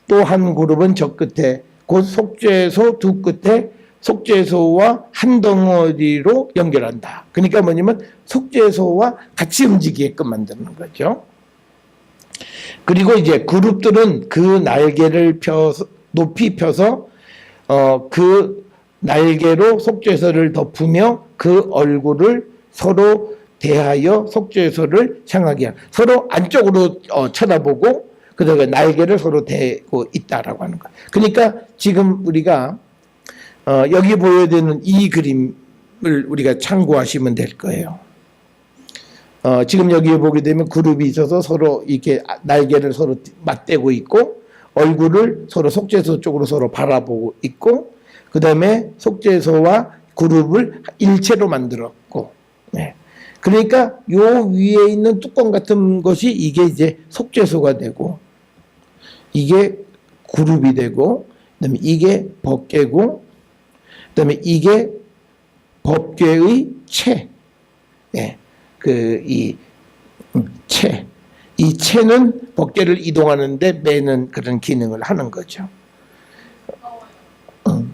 Speaker 1: 또 한 그룹은 저 끝에, 곧 속죄소 두 끝에 속죄소와 한 덩어리로 연결한다. 그러니까 뭐냐면 속죄소와 같이 움직이게끔 만드는 거죠. 그리고 이제 그룹들은 그 날개를 높이 펴서 그 날개로 속죄소를 덮으며 그 얼굴을 서로 대하여 속죄소를 향하게 하는, 서로 안쪽으로 쳐다보고 그다음에 날개를 서로 대고 있다라고 하는 거예요. 그러니까 지금 우리가 여기 보여지는 이 그림을 우리가 참고하시면 될 거예요. 지금 여기에 보게 되면 그룹이 있어서 서로 이렇게 날개를 서로 맞대고 있고 얼굴을 서로 속죄소 쪽으로 서로 바라보고 있고, 그 다음에 속죄소와 그룹을 일체로 만들었고, 네. 그러니까 요 위에 있는 뚜껑 같은 것이 이게 이제 속죄소가 되고, 이게 그룹이 되고, 그다음에 이게 법궤고, 그다음에 이게 법궤의 채, 예. 이 채는 법궤를 이동하는데 매는 그런 기능을 하는 거죠.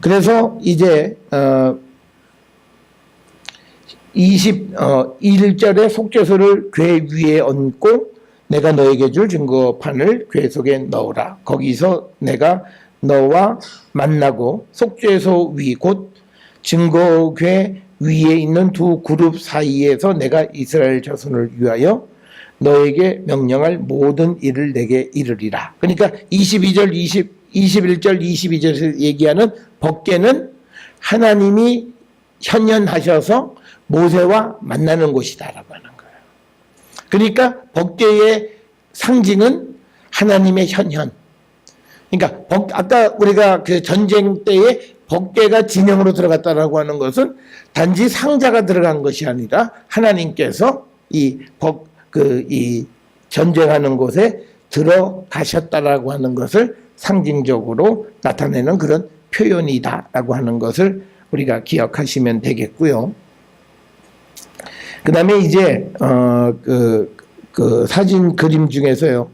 Speaker 1: 그래서 이제 21절에 속죄소를 궤 위에 얹고 내가 너에게 줄 증거판을 궤 속에 넣으라. 거기서 내가 너와 만나고 속죄소 위 곧 증거궤 위에 있는 두 그룹 사이에서 내가 이스라엘 자손을 위하여 너에게 명령할 모든 일을 내게 이르리라. 그러니까 21절, 22절에서 얘기하는 법궤는 하나님이 현현하셔서 모세와 만나는 곳이다라고 하는 거예요. 그러니까 법궤의 상징은 하나님의 현현. 그러니까 아까 우리가 그 전쟁 때에 법궤가 진영으로 들어갔다라고 하는 것은 단지 상자가 들어간 것이 아니라 하나님께서 이 전쟁하는 곳에 들어가셨다라고 하는 것을 상징적으로 나타내는 그런 표현이다라고 하는 것을 우리가 기억하시면 되겠고요. 그 다음에 이제 그 사진 그림 중에서요,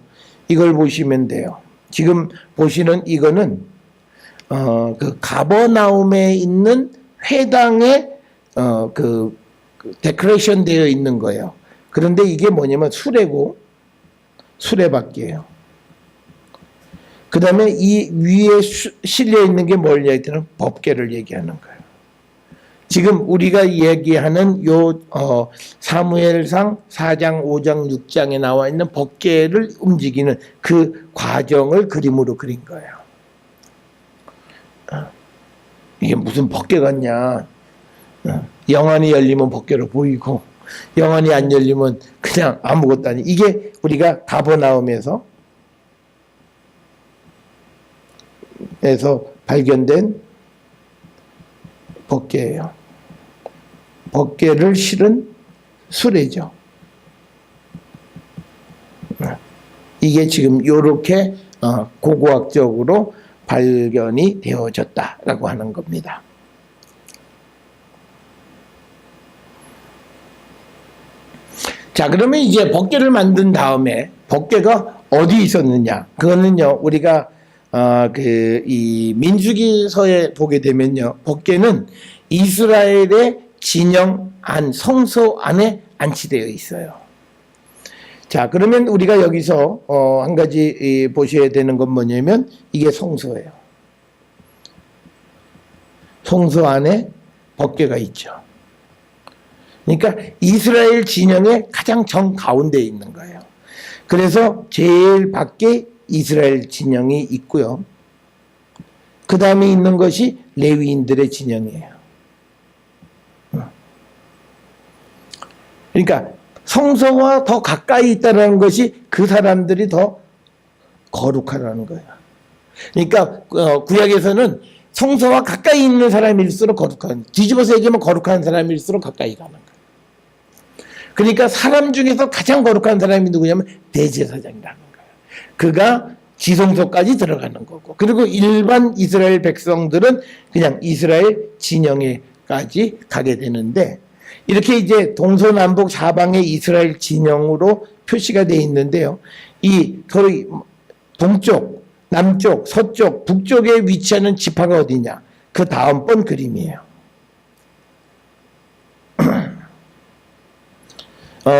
Speaker 1: 이걸 보시면 돼요. 지금 보시는 이거는 그 가버나움에 있는 회당에 데코레이션 되어 있는 거예요. 그런데 이게 뭐냐면 수레고 수레바퀴예요. 그 다음에 이 위에 실려 있는 게 뭐냐 했더니 법궤를 얘기하는 거예요. 지금 우리가 이야기하는 사무엘상 4장, 5장, 6장에 나와 있는 법궤를 움직이는 그 과정을 그림으로 그린 거예요. 이게 무슨 법궤 같냐. 영안이 열리면 법궤로 보이고 영안이 안 열리면 그냥 아무것도 아니. 이게 우리가 가버나움에서 발견된 법궤예요. 법궤를 실은 수레죠. 이게 지금 이렇게 고고학적으로 발견이 되어졌다라고 하는 겁니다. 자, 그러면 이제 법궤를 만든 다음에 법궤가 어디 있었느냐? 그거는요, 우리가 이 민수기서에 보게 되면요, 법궤는 이스라엘의 진영 안 성소 안에 안치되어 있어요. 자, 그러면 우리가 여기서 한 가지 보셔야 되는 건 뭐냐면 이게 성소예요. 성소 안에 법궤가 있죠. 그러니까 이스라엘 진영의 가장 정 가운데에 있는 거예요. 그래서 제일 밖에 이스라엘 진영이 있고요. 그 다음에 있는 것이 레위인들의 진영이에요. 그러니까 성소와 더 가까이 있다는 것이 그 사람들이 더 거룩하다는 거예요. 그러니까 구약에서는 성소와 가까이 있는 사람일수록 거룩한, 뒤집어서 얘기하면 거룩한 사람일수록 가까이 가는 거예요. 그러니까 사람 중에서 가장 거룩한 사람이 누구냐면 대제사장이라는 거예요. 그가 지성소까지 들어가는 거고, 그리고 일반 이스라엘 백성들은 그냥 이스라엘 진영에까지 가게 되는데, 이렇게 이제 동서남북 사방의 이스라엘 진영으로 표시가 되어 있는데요. 이 동쪽, 남쪽, 서쪽, 북쪽에 위치하는 지파가 어디냐? 그 다음번 그림이에요.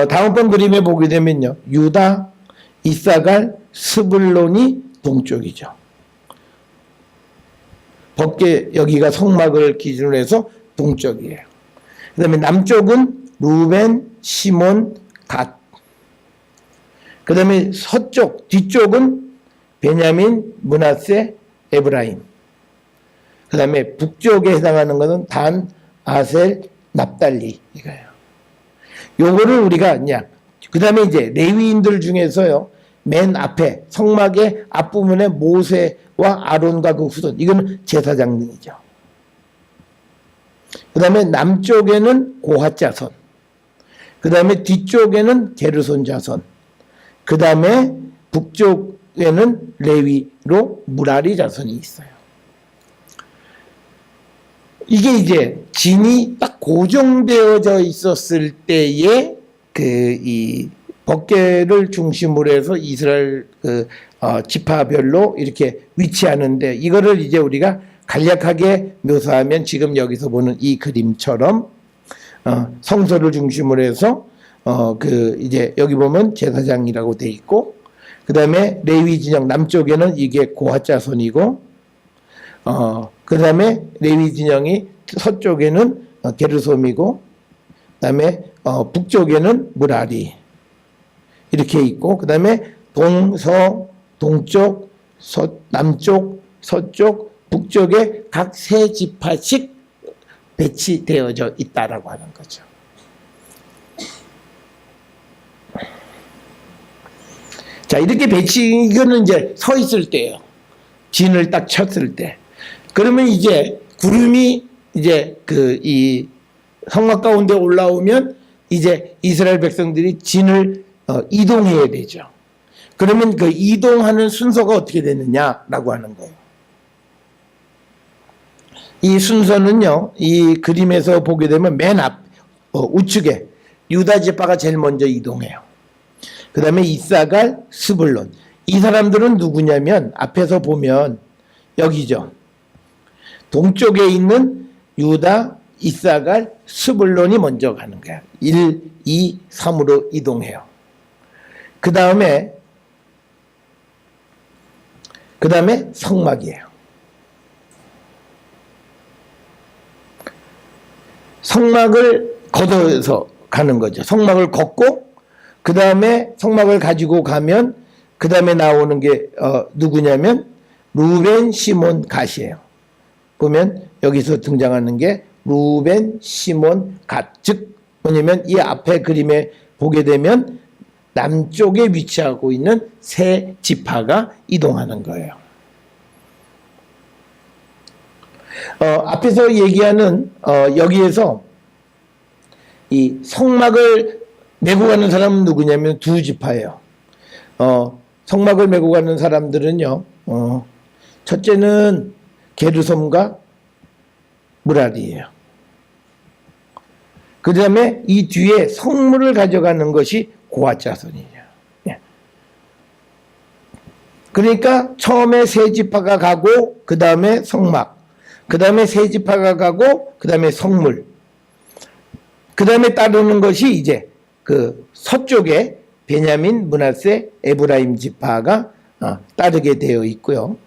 Speaker 1: 다음번 그림에 보게 되면요, 유다, 이사갈, 스불론이 동쪽이죠. 법궤 여기가 성막을 기준으로 해서 동쪽이에요. 그 다음에 남쪽은 루벤, 시몬, 갓. 그 다음에 서쪽, 뒤쪽은 베냐민, 므낫세, 에브라임. 그 다음에 북쪽에 해당하는 것은 단, 아셀, 납달리. 이거예요. 요거를 우리가 그냥, 그 다음에 이제 레위인들 중에서요, 맨 앞에 성막의 앞부분에 모세와 아론과 그 후손, 이거는 제사장들이죠. 그 다음에 남쪽에는 고핫 자손, 그 다음에 뒤쪽에는 게르손 자손, 그 다음에 북쪽에는 레위로 무라리 자손이 있어요. 이게 이제 진이 딱 고정되어져 있었을 때에 이 법궤를 중심으로 해서 이스라엘 지파별로 이렇게 위치하는데, 이거를 이제 우리가 간략하게 묘사하면 지금 여기서 보는 이 그림처럼 성소를 중심으로 해서 이제 여기 보면 제사장이라고 돼 있고, 그 다음에 레위 진영 남쪽에는 이게 고핫 자손이고, 그 다음에 레위 진영이 서쪽에는 게르솜이고, 그 다음에 북쪽에는 무라리 이렇게 있고, 그 다음에 동쪽, 남쪽, 서쪽, 북쪽에 각 세 지파씩 배치되어져 있다라고 하는 거죠. 자, 이렇게 이거는 이제 서 있을 때예요. 진을 딱 쳤을 때. 그러면 이제 구름이 이제 이 성막 가운데 올라오면 이제 이스라엘 백성들이 진을 이동해야 되죠. 그러면 그 이동하는 순서가 어떻게 되느냐라고 하는 거예요. 이 순서는요, 이 그림에서 보게 되면 맨 우측에 유다 지파가 제일 먼저 이동해요. 그 다음에 이사갈, 스불론. 이 사람들은 누구냐면 앞에서 보면 여기죠. 동쪽에 있는 유다, 이사갈, 스불론이 먼저 가는 거야. 1, 2, 3으로 이동해요. 그 다음에 성막이에요. 성막을 걷어서 가는 거죠. 성막을 걷고 그 다음에 성막을 가지고 가면 그 다음에 나오는 게 누구냐면 루벤, 시몬, 갓이에요. 보면 여기서 등장하는 게 루벤, 시몬, 갓. 즉 뭐냐면 이 앞에 그림에 보게 되면 남쪽에 위치하고 있는 세 지파가 이동하는 거예요. 앞에서 얘기하는 여기에서 이 성막을 메고 가는 사람은 누구냐면 두 지파예요. 성막을 메고 가는 사람들은요, 첫째는 게르솜과 무라리예요. 그 다음에 이 뒤에 성물을 가져가는 것이 고핫 자손이에요. 그러니까 처음에 세 지파가 가고 그 다음에 성막, 그 다음에 세 지파가 가고 그 다음에 성물, 그 다음에 따르는 것이 이제 그 서쪽에 베냐민, 므낫세, 에브라임 지파가 따르게 되어 있고요.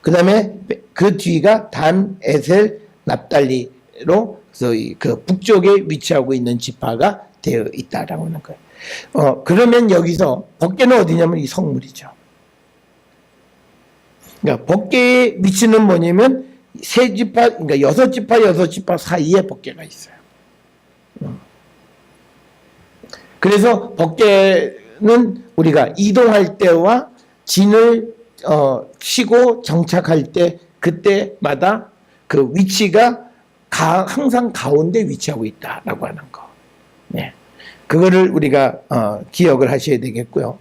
Speaker 1: 그 다음에 그 뒤가 단, 에셀, 납달리로 그 북쪽에 위치하고 있는 지파가 되어 있다라고 하는 거예요. 그러면 여기서 법궤는 어디냐면 이 성물이죠. 그러니까 법궤의 위치는 뭐냐면 세 지파, 그러니까 여섯 지파 사이에 법궤가 있어요. 그래서 법궤는 우리가 이동할 때와 진을 쉬고 정착할 때 그때마다 그 위치가 항상 가운데 위치하고 있다라고 하는 거. 네. 그거를 우리가 기억을 하셔야 되겠고요.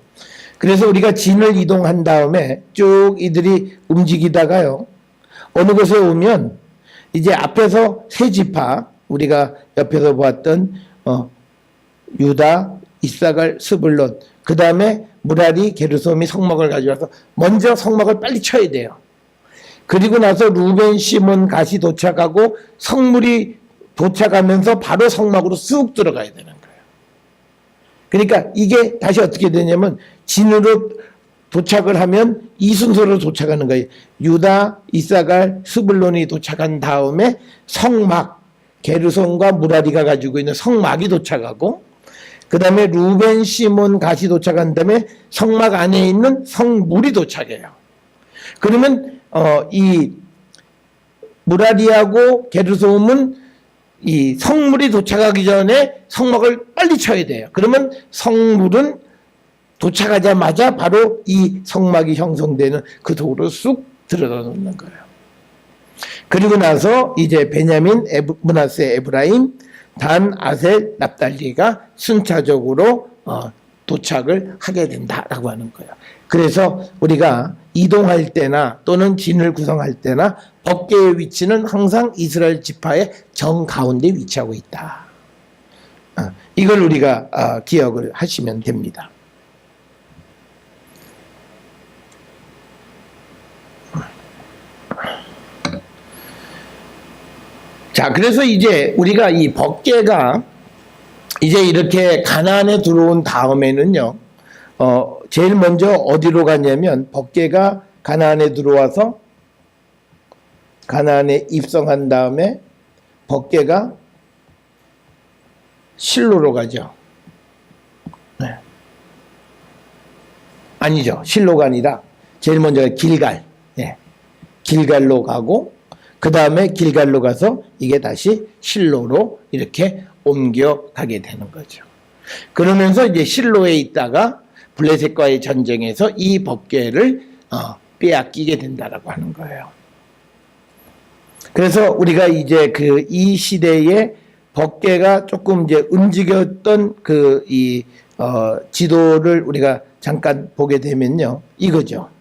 Speaker 1: 그래서 우리가 진을 이동한 다음에 쭉 이들이 움직이다가요. 어느 곳에 오면 이제 앞에서 세 지파, 우리가 옆에서 보았던 유다, 이사갈, 스불론, 그 다음에 무라리, 게르솜이 성막을 가져와서 먼저 성막을 빨리 쳐야 돼요. 그리고 나서 루벤, 시몬, 갓이 도착하고 성물이 도착하면서 바로 성막으로 쑥 들어가야 되는 거예요. 그러니까 이게 다시 어떻게 되냐면 진으로 도착을 하면 이 순서로 도착하는 거예요. 유다, 이사갈, 스불론이 도착한 다음에 성막, 게르솜과 무라리가 가지고 있는 성막이 도착하고 그 다음에 루벤, 시몬, 갓이 도착한 다음에 성막 안에 있는 성물이 도착해요. 그러면 이 무라리하고 게르솜은 이 성물이 도착하기 전에 성막을 빨리 쳐야 돼요. 그러면 성물은 도착하자마자 바로 이 성막이 형성되는 그 도로 쑥 들어가 놓는 거예요. 그리고 나서 이제 베냐민, 므낫세, 에브라임, 단, 아셀, 납달리가 순차적으로 도착을 하게 된다라고 하는 거예요. 그래서 우리가 이동할 때나 또는 진을 구성할 때나 법궤의 위치는 항상 이스라엘 지파의 정가운데 위치하고 있다. 이걸 우리가 기억을 하시면 됩니다. 자, 그래서 이제 우리가 이 법궤가 이제 이렇게 가나안에 들어온 다음에는요, 제일 먼저 어디로 갔냐면 법궤가 가나안에 들어와서 가나안에 입성한 다음에 법궤가 실로로 가죠. 네. 아니죠. 실로가 아니라 제일 먼저 길갈. 네. 길갈로 가고 그 다음에 길갈로 가서 이게 다시 실로로 이렇게 옮겨가게 되는 거죠. 그러면서 이제 실로에 있다가 블레셋과의 전쟁에서 이 법궤를 빼앗기게 된다라고 하는 거예요. 그래서 우리가 이제 이 시대에 법궤가 조금 이제 움직였던 지도를 우리가 잠깐 보게 되면요, 이거죠.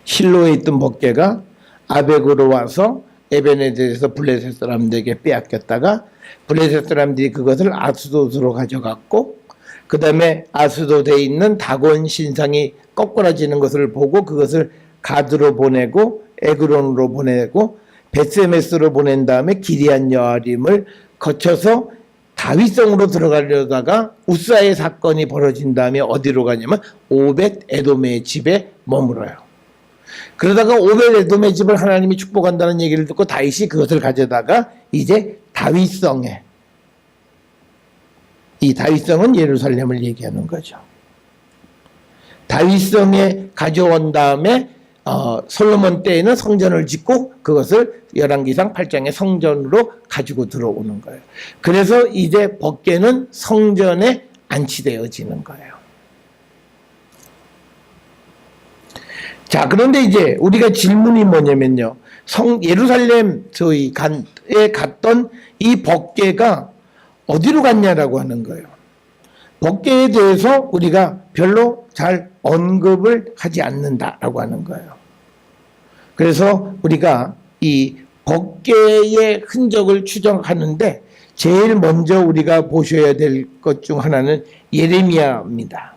Speaker 1: 실로에 있던 법궤가 아벡으로 와서 에베네들에서 블레셋 사람들에게 빼앗겼다가 블레셋 사람들이 그것을 아스돗으로 가져갔고, 그 다음에 아스돗에 있는 다곤 신상이 꺼꾸라지는 것을 보고 그것을 가드로 보내고 에그론으로 보내고 베스메스로 보낸 다음에 기리안 여아림을 거쳐서 다윗성으로 들어가려다가 우사의 사건이 벌어진 다음에 어디로 가냐면 오벳 에돔의 집에 머물어요. 그러다가 오벳 에돔의 집을 하나님이 축복한다는 얘기를 듣고 다윗이 그것을 가져다가 이제 다윗성에, 이 다윗성은 예루살렘을 얘기하는 거죠. 다윗성에 가져온 다음에 솔로몬 때에는 성전을 짓고 그것을 열왕기상 8장의 성전으로 가지고 들어오는 거예요. 그래서 이제 법궤는 성전에 안치되어지는 거예요. 자, 그런데 이제 우리가 질문이 뭐냐면요, 예루살렘 에 갔던 이 법궤가 어디로 갔냐라고 하는 거예요. 법궤에 대해서 우리가 별로 잘 언급을 하지 않는다라고 하는 거예요. 그래서 우리가 이 법궤의 흔적을 추정하는데 제일 먼저 우리가 보셔야 될 것 중 하나는 예레미야입니다.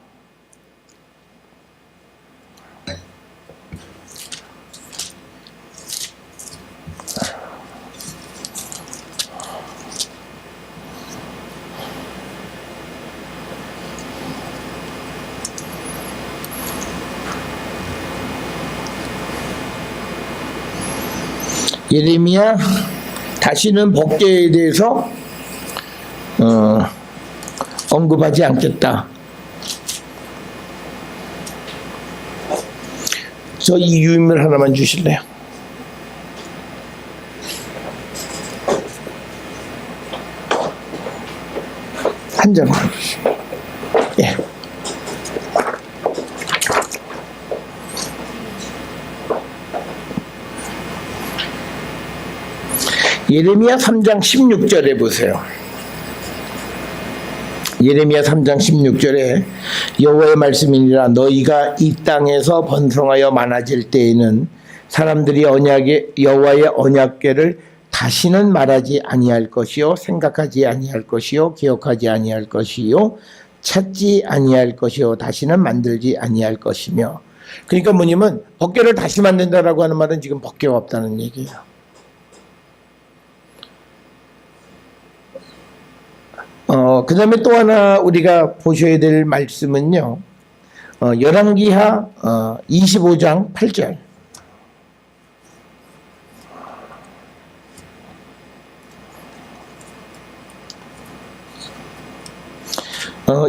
Speaker 1: 예레미야 다시는 법궤에 대해서 언급하지 않겠다. 저 이 유인물 하나만 주실래요? 한 장만 주시죠. 예. 예레미야 3장 16절에 보세요. 예레미야 3장 16절에 여호와의 말씀이니라 너희가 이 땅에서 번성하여 많아질 때에는 사람들이 여호와의 언약궤를 다시는 말하지 아니할 것이요 생각하지 아니할 것이요 기억하지 아니할 것이요 찾지 아니할 것이요 다시는 만들지 아니할 것이며. 그러니까 뭐냐면 법궤를 다시 만든다라고 하는 말은 지금 법궤가 없다는 얘기예요. 그 다음에 또 하나 우리가 보셔야 될 말씀은요, 열왕기하 25장 8절.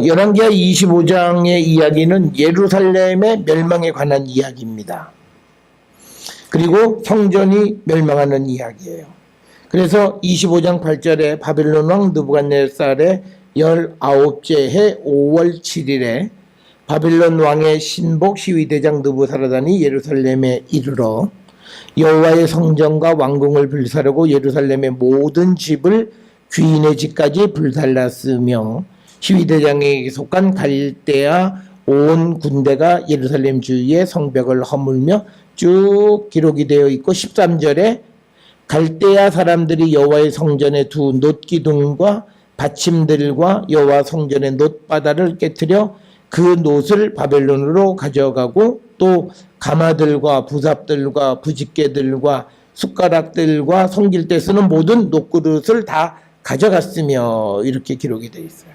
Speaker 1: 열왕기하 25장의 이야기는 예루살렘의 멸망에 관한 이야기입니다. 그리고 성전이 멸망하는 이야기예요. 그래서 25장 8절에 바벨론 왕 느부갓네살의 19째 해 5월 7일에 바벨론 왕의 신복 시위대장 느부사라단이 예루살렘에 이르러 여호와의 성전과 왕궁을 불사르고 예루살렘의 모든 집을 귀인의 집까지 불살랐으며 시위대장에게 속한 갈대아 온 군대가 예루살렘 주위의 성벽을 허물며 쭉 기록이 되어 있고 13절에 갈대아 사람들이 여호와의 성전의 두 놋기둥과 받침들과 여호와 성전의 놋바다를 깨뜨려 그 놋을 바벨론으로 가져가고 또 가마들과 부삽들과 부집개들과 숟가락들과 섬길 때 쓰는 모든 녹그릇을 다 가져갔으며 이렇게 기록이 되어 있어요.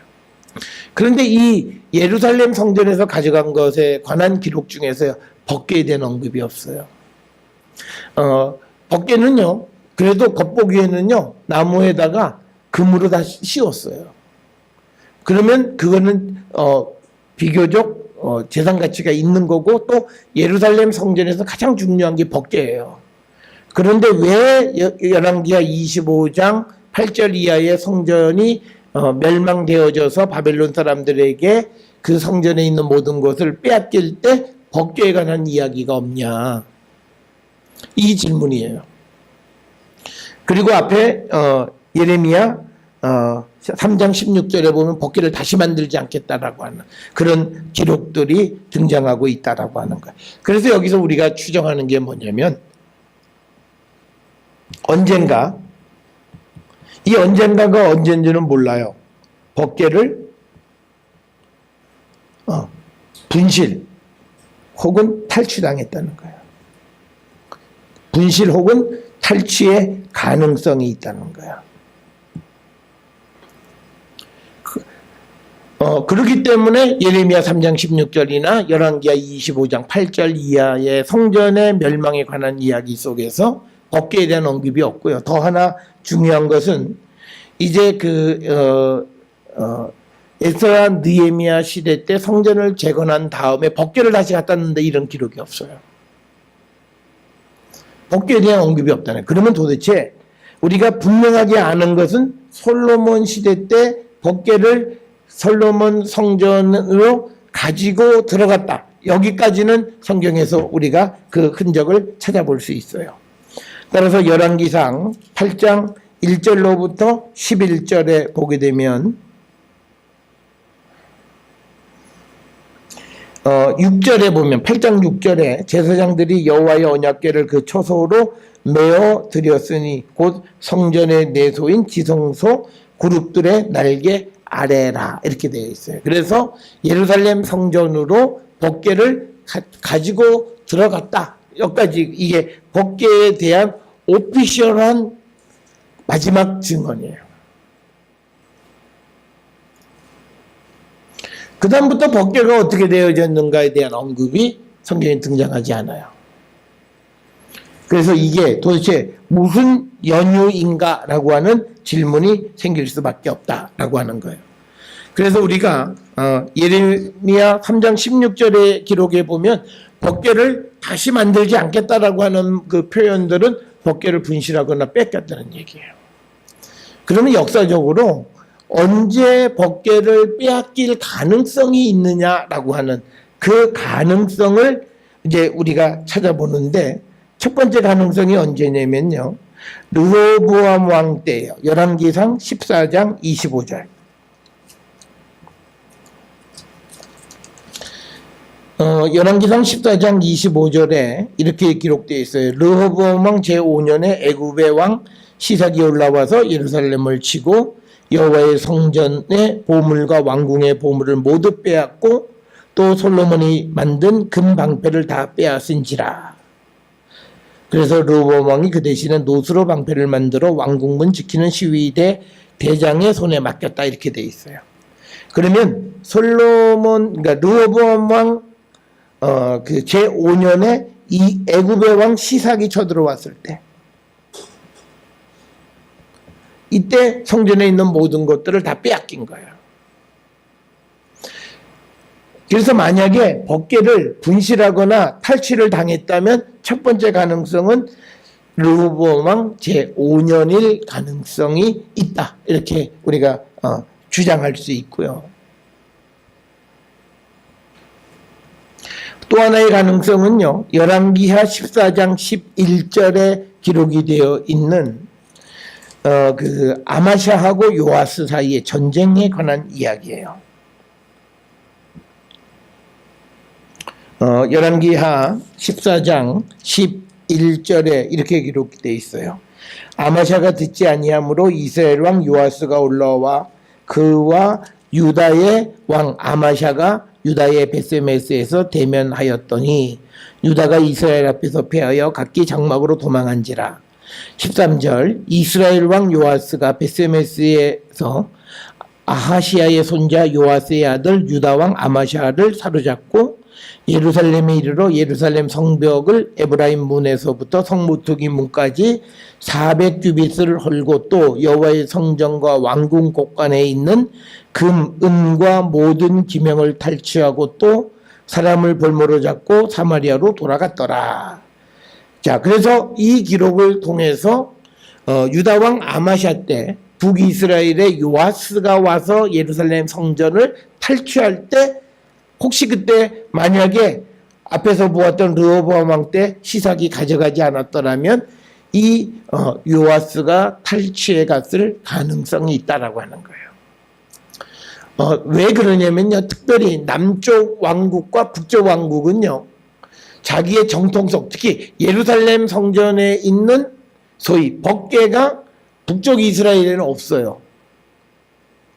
Speaker 1: 그런데 이 예루살렘 성전에서 가져간 것에 관한 기록 중에서 법궤에 대한 언급이 없어요. 법궤는요, 그래도 겉보기에는요, 나무에다가 금으로 다 씌웠어요. 그러면 그거는 비교적 재산 가치가 있는 거고, 또 예루살렘 성전에서 가장 중요한 게 법궤예요. 그런데 왜 열왕기하 25장 8절 이하의 성전이 멸망되어져서 바벨론 사람들에게 그 성전에 있는 모든 것을 빼앗길 때 법궤에 관한 이야기가 없냐, 이 질문이에요. 그리고 앞에 예레미야 3장 16절에 보면 법궤를 다시 만들지 않겠다라고 하는 그런 기록들이 등장하고 있다라고 하는 거예요. 그래서 여기서 우리가 추정하는 게 뭐냐면, 언젠가, 이 언젠가가 언젠지는 몰라요. 법궤를 분실 혹은 탈취당했다는 거예요. 분실 혹은 탈취의 가능성이 있다는 거예요. 그렇기 때문에 예레미야 3장 16절이나 열왕기하 25장 8절 이하의 성전의 멸망에 관한 이야기 속에서 법궤에 대한 언급이 없고요. 더 하나 중요한 것은 이제 에스라 느헤미야 시대 때 성전을 재건한 다음에 법궤를 다시 갖다 놨는데 이런 기록이 없어요. 법궤에 대한 언급이 없다네. 그러면 도대체 우리가 분명하게 아는 것은 솔로몬 시대 때 법궤를 솔로몬 성전으로 가지고 들어갔다. 여기까지는 성경에서 우리가 그 흔적을 찾아볼 수 있어요. 따라서 열왕기상 8장 1절로부터 11절에 보게 되면 6절에 보면 8장 6절에 제사장들이 여호와의 언약궤를 그 초소로 메어 드렸으니 곧 성전의 내소인 지성소 그룹들의 날개 아래라 이렇게 되어 있어요. 그래서 예루살렘 성전으로 법궤를 가지고 들어갔다. 여기까지 이게 법궤에 대한 오피셜한 마지막 증언이에요. 그 다음부터 법궤가 어떻게 되어졌는가에 대한 언급이 성경에 등장하지 않아요. 그래서 이게 도대체 무슨 연유인가라고 하는 질문이 생길 수밖에 없다라고 하는 거예요. 그래서 우리가 예레미야 3장 16절의 기록에 보면 법궤를 다시 만들지 않겠다라고 하는 그 표현들은 법궤를 분실하거나 뺏겼다는 얘기예요. 그러면 역사적으로 언제 법궤를 빼앗길 가능성이 있느냐라고 하는 그 가능성을 이제 우리가 찾아보는데, 첫 번째 가능성이 언제냐면요, 르호보암 왕 때예요. 열왕기상 14장 25절. 열왕기상 14장 25절에 이렇게 기록되어 있어요. 르호보암 왕 제5년에 애굽의 왕 시삭이 올라와서 예루살렘을 치고 여호와의 성전의 보물과 왕궁의 보물을 모두 빼앗고 또 솔로몬이 만든 금 방패를 다 빼앗은지라. 그래서 르호보암 왕이 그 대신에 노수로 방패를 만들어 왕궁문 지키는 시위대 대장의 손에 맡겼다 이렇게 돼 있어요. 그러면 그러니까 르호보암 왕 그 제5년에 이 애굽의 왕 시삭이 쳐들어왔을 때, 이때 성전에 있는 모든 것들을 다 빼앗긴 거예요. 그래서 만약에 법궤를 분실하거나 탈취를 당했다면 첫 번째 가능성은 르호보암 왕 제5년일 가능성이 있다. 이렇게 우리가 주장할 수 있고요. 또 하나의 가능성은요, 열왕기하 14장 11절에 기록이 되어 있는 그 아마샤하고 요아스 사이의 전쟁에 관한 이야기예요. 열왕기하 14장 11절에 이렇게 기록되어 있어요. 아마샤가 듣지 아니하므로 이스라엘 왕 요아스가 올라와 그와 유다의 왕 아마샤가 유다의 베세메스에서 대면하였더니 유다가 이스라엘 앞에서 패하여 각기 장막으로 도망한지라. 13절 이스라엘 왕 요아스가 베스메스에서 아하시아의 손자 요아스의 아들 유다 왕 아마샤를 사로잡고 예루살렘에 이르러 예루살렘 성벽을 에브라임 문에서부터 성모투기 문까지 400규빗을 헐고 또 여호와의 성전과 왕궁 곳간에 있는 금, 은과 모든 기명을 탈취하고 또 사람을 볼모로 잡고 사마리아로 돌아갔더라. 자, 그래서 이 기록을 통해서 유다 왕 아마샤 때 북이스라엘의 요아스가 와서 예루살렘 성전을 탈취할 때 혹시 그때 만약에 앞에서 보았던 르호보암 왕 때 시삭이 가져가지 않았더라면 이 요아스가 탈취해 갔을 가능성이 있다라고 하는 거예요. 왜 그러냐면요. 특별히 남쪽 왕국과 북쪽 왕국은요. 자기의 정통성, 특히 예루살렘 성전에 있는 소위 법궤가 북쪽 이스라엘에는 없어요.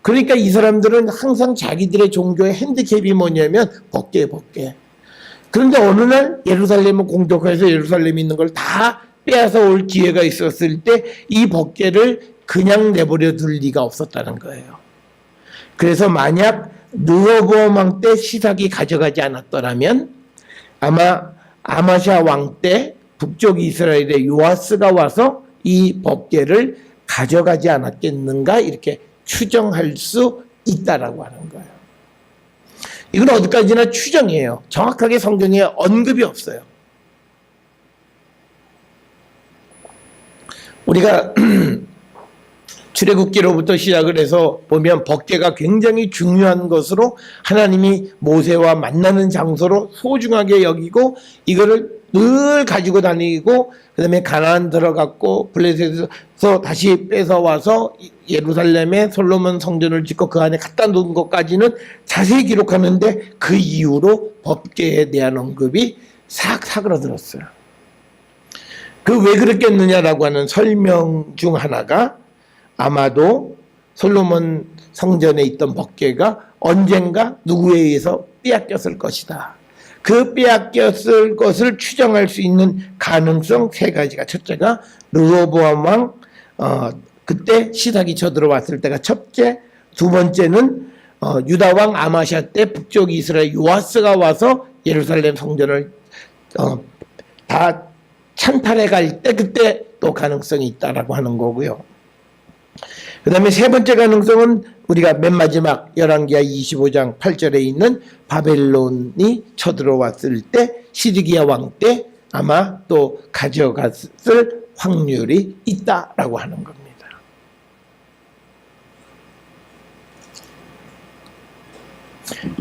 Speaker 1: 그러니까 이 사람들은 항상 자기들의 종교의 핸디캡이 뭐냐면 법궤. 그런데 어느 날 예루살렘을 공격해서 예루살렘에 있는 걸 다 빼앗아 올 기회가 있었을 때 이 법궤를 그냥 내버려 둘 리가 없었다는 거예요. 그래서 만약 르호보암 왕 때 시삭이 가져가지 않았더라면 아마 아마샤 왕 때 북쪽 이스라엘의 요아스가 와서 이 법궤를 가져가지 않았겠는가 이렇게 추정할 수 있다라고 하는 거예요. 이건 어디까지나 추정이에요. 정확하게 성경에 언급이 없어요. 우리가 출애굽기로부터 시작을 해서 보면 법궤가 굉장히 중요한 것으로 하나님이 모세와 만나는 장소로 소중하게 여기고 이거를 늘 가지고 다니고 그다음에 가나안 들어갔고 블레셋에서 다시 뺏어와서 예루살렘에 솔로몬 성전을 짓고 그 안에 갖다 놓은 것까지는 자세히 기록하는데 그 이후로 법궤에 대한 언급이 싹 사그러들었어요. 그 왜 그랬겠느냐라고 하는 설명 중 하나가 아마도 솔로몬 성전에 있던 법궤가 언젠가 누구에 의해서 빼앗겼을 것이다. 그 빼앗겼을 것을 추정할 수 있는 가능성 세 가지가, 첫째가 르호보암 왕 그때 시삭이 쳐들어왔을 때가 첫째, 두 번째는 유다 왕 아마샤 때 북쪽 이스라엘 요아스가 와서 예루살렘 성전을 다 찬탈해 갈 때 그때 또 가능성이 있다라고 하는 거고요. 그 다음에 세 번째 가능성은 우리가 맨 마지막 열왕기하 25장 8절에 있는 바벨론이 쳐들어왔을 때 시드기야 왕 때 아마 또 가져갔을 확률이 있다라고 하는 겁니다.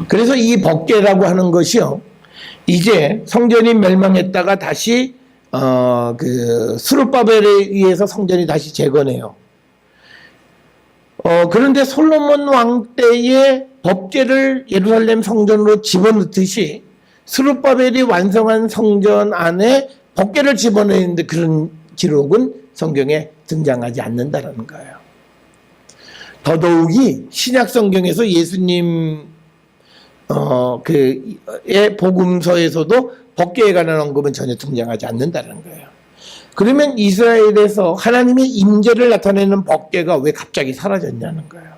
Speaker 1: 그래서 이 법궤라고 하는 것이요, 이제 성전이 멸망했다가 다시 그 스룹바벨에 의해서 성전이 다시 재건해요. 그런데 솔로몬 왕 때의 법궤를 예루살렘 성전으로 집어넣듯이 스룹바벨이 완성한 성전 안에 법궤를 집어넣는데 그런 기록은 성경에 등장하지 않는다는 거예요. 더더욱이 신약 성경에서 예수님 그의 복음서에서도 법궤에 관한 언급은 전혀 등장하지 않는다는 거예요. 그러면 이스라엘에서 하나님의 임재를 나타내는 법궤가 왜 갑자기 사라졌냐는 거예요.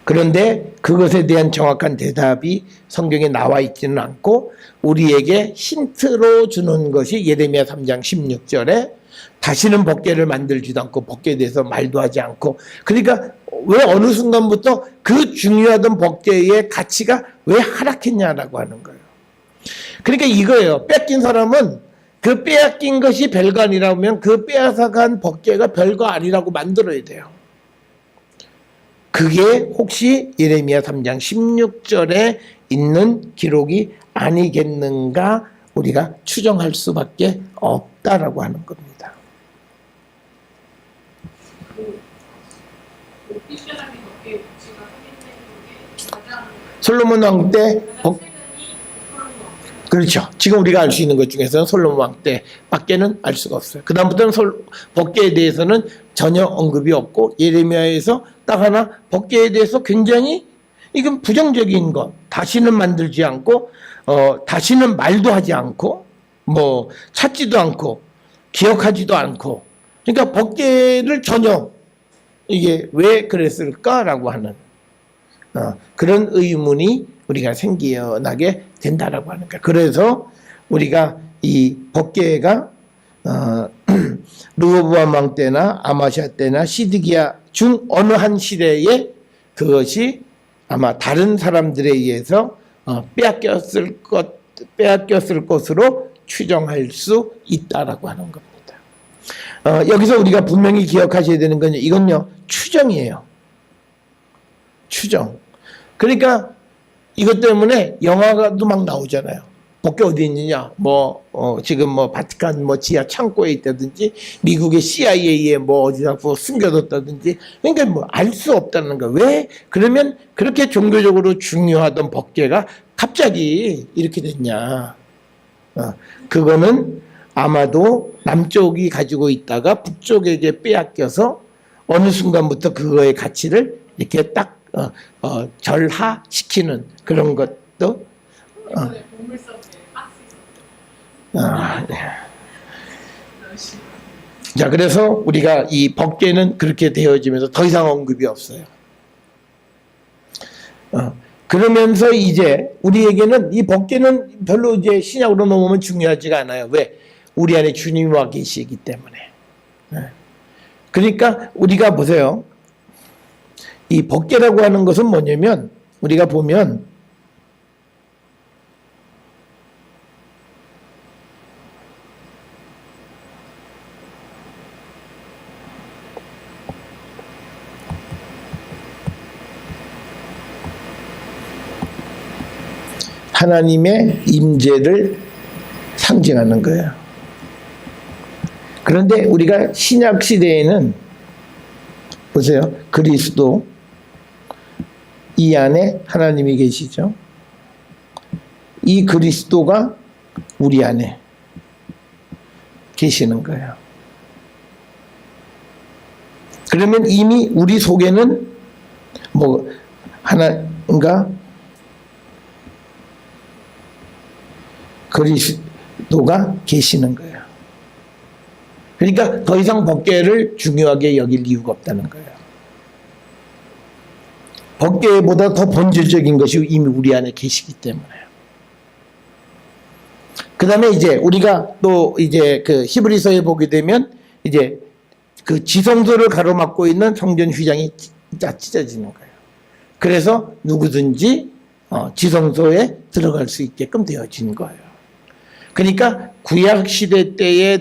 Speaker 1: 그런데 그것에 대한 정확한 대답이 성경에 나와 있지는 않고 우리에게 힌트로 주는 것이 예레미야 3장 16절에 다시는 법궤를 만들지도 않고 법궤에 대해서 말도 하지 않고, 그러니까 왜 어느 순간부터 그 중요하던 법궤의 가치가 왜 하락했냐라고 하는 거예요. 그러니까 이거예요. 뺏긴 사람은 그 빼앗긴 것이 별거 아니라면 그 빼앗아간 법궤가 별거 아니라고 만들어야 돼요. 그게 혹시 예레미야 3장 16절에 있는 기록이 아니겠는가 우리가 추정할 수밖에 없다라고 하는 겁니다. 솔로몬 왕 때 그렇죠. 지금 우리가 알 수 있는 것 중에서는 솔로몬 왕 때밖에는 알 수가 없어요. 그 다음부터는 법궤에 대해서는 전혀 언급이 없고 예레미야에서 딱 하나 법궤에 대해서 굉장히 이건 부정적인 것, 다시는 만들지 않고 다시는 말도 하지 않고 뭐 찾지도 않고 기억하지도 않고, 그러니까 법계를 전혀 이게 왜 그랬을까라고 하는 그런 의문이 우리가 생겨나게 된다라고 하는 거야. 그래서 우리가 이 법계가 르호보암 왕 때나 아마시아 때나 시드기야 중 어느 한 시대에 그것이 아마 다른 사람들에 의해서 빼앗겼을 것으로 추정할 수 있다라고 하는 겁니다. 여기서 우리가 분명히 기억하셔야 되는 건 이건요, 추정이에요. 추정. 그러니까 이것 때문에 영화도 막 나오잖아요. 법계 어디 있느냐? 지금 바티칸 지하 창고에 있다든지, 미국의 CIA에 어디다 숨겨뒀다든지, 그러니까 알 수 없다는 거. 왜? 그러면 그렇게 종교적으로 중요하던 법계가 갑자기 이렇게 됐냐? 그거는 아마도 남쪽이 가지고 있다가 북쪽에게 빼앗겨서 어느 순간부터 그거의 가치를 이렇게 딱 절하시키는 그런 것도 네. 자, 그래서 우리가 이 법계는 그렇게 되어지면서 더 이상 언급이 없어요. 그러면서 이제 우리에게는 이 법계는 별로 이제 신약으로 넘으면 중요하지가 않아요. 왜? 우리 안에 주님이 와 계시기 때문에. 그러니까 우리가 보세요. 이 법계라고 하는 것은 뭐냐면, 우리가 보면 하나님의 임재를 상징하는 거예요. 그런데 우리가 신약 시대에는 보세요. 그리스도, 이 안에 하나님이 계시죠. 이 그리스도가 우리 안에 계시는 거예요. 그러면 이미 우리 속에는 하나인가 그리스도가 계시는 거예요. 그러니까 더 이상 법계를 중요하게 여길 이유가 없다는 거예요. 법계보다 더 본질적인 것이 이미 우리 안에 계시기 때문에. 그 다음에 이제 우리가 또 이제 그 히브리서에 보게 되면 이제 그 지성소를 가로막고 있는 성전 휘장이 찢어지는 거예요. 그래서 누구든지 지성소에 들어갈 수 있게끔 되어진 거예요. 그러니까 구약 시대 때에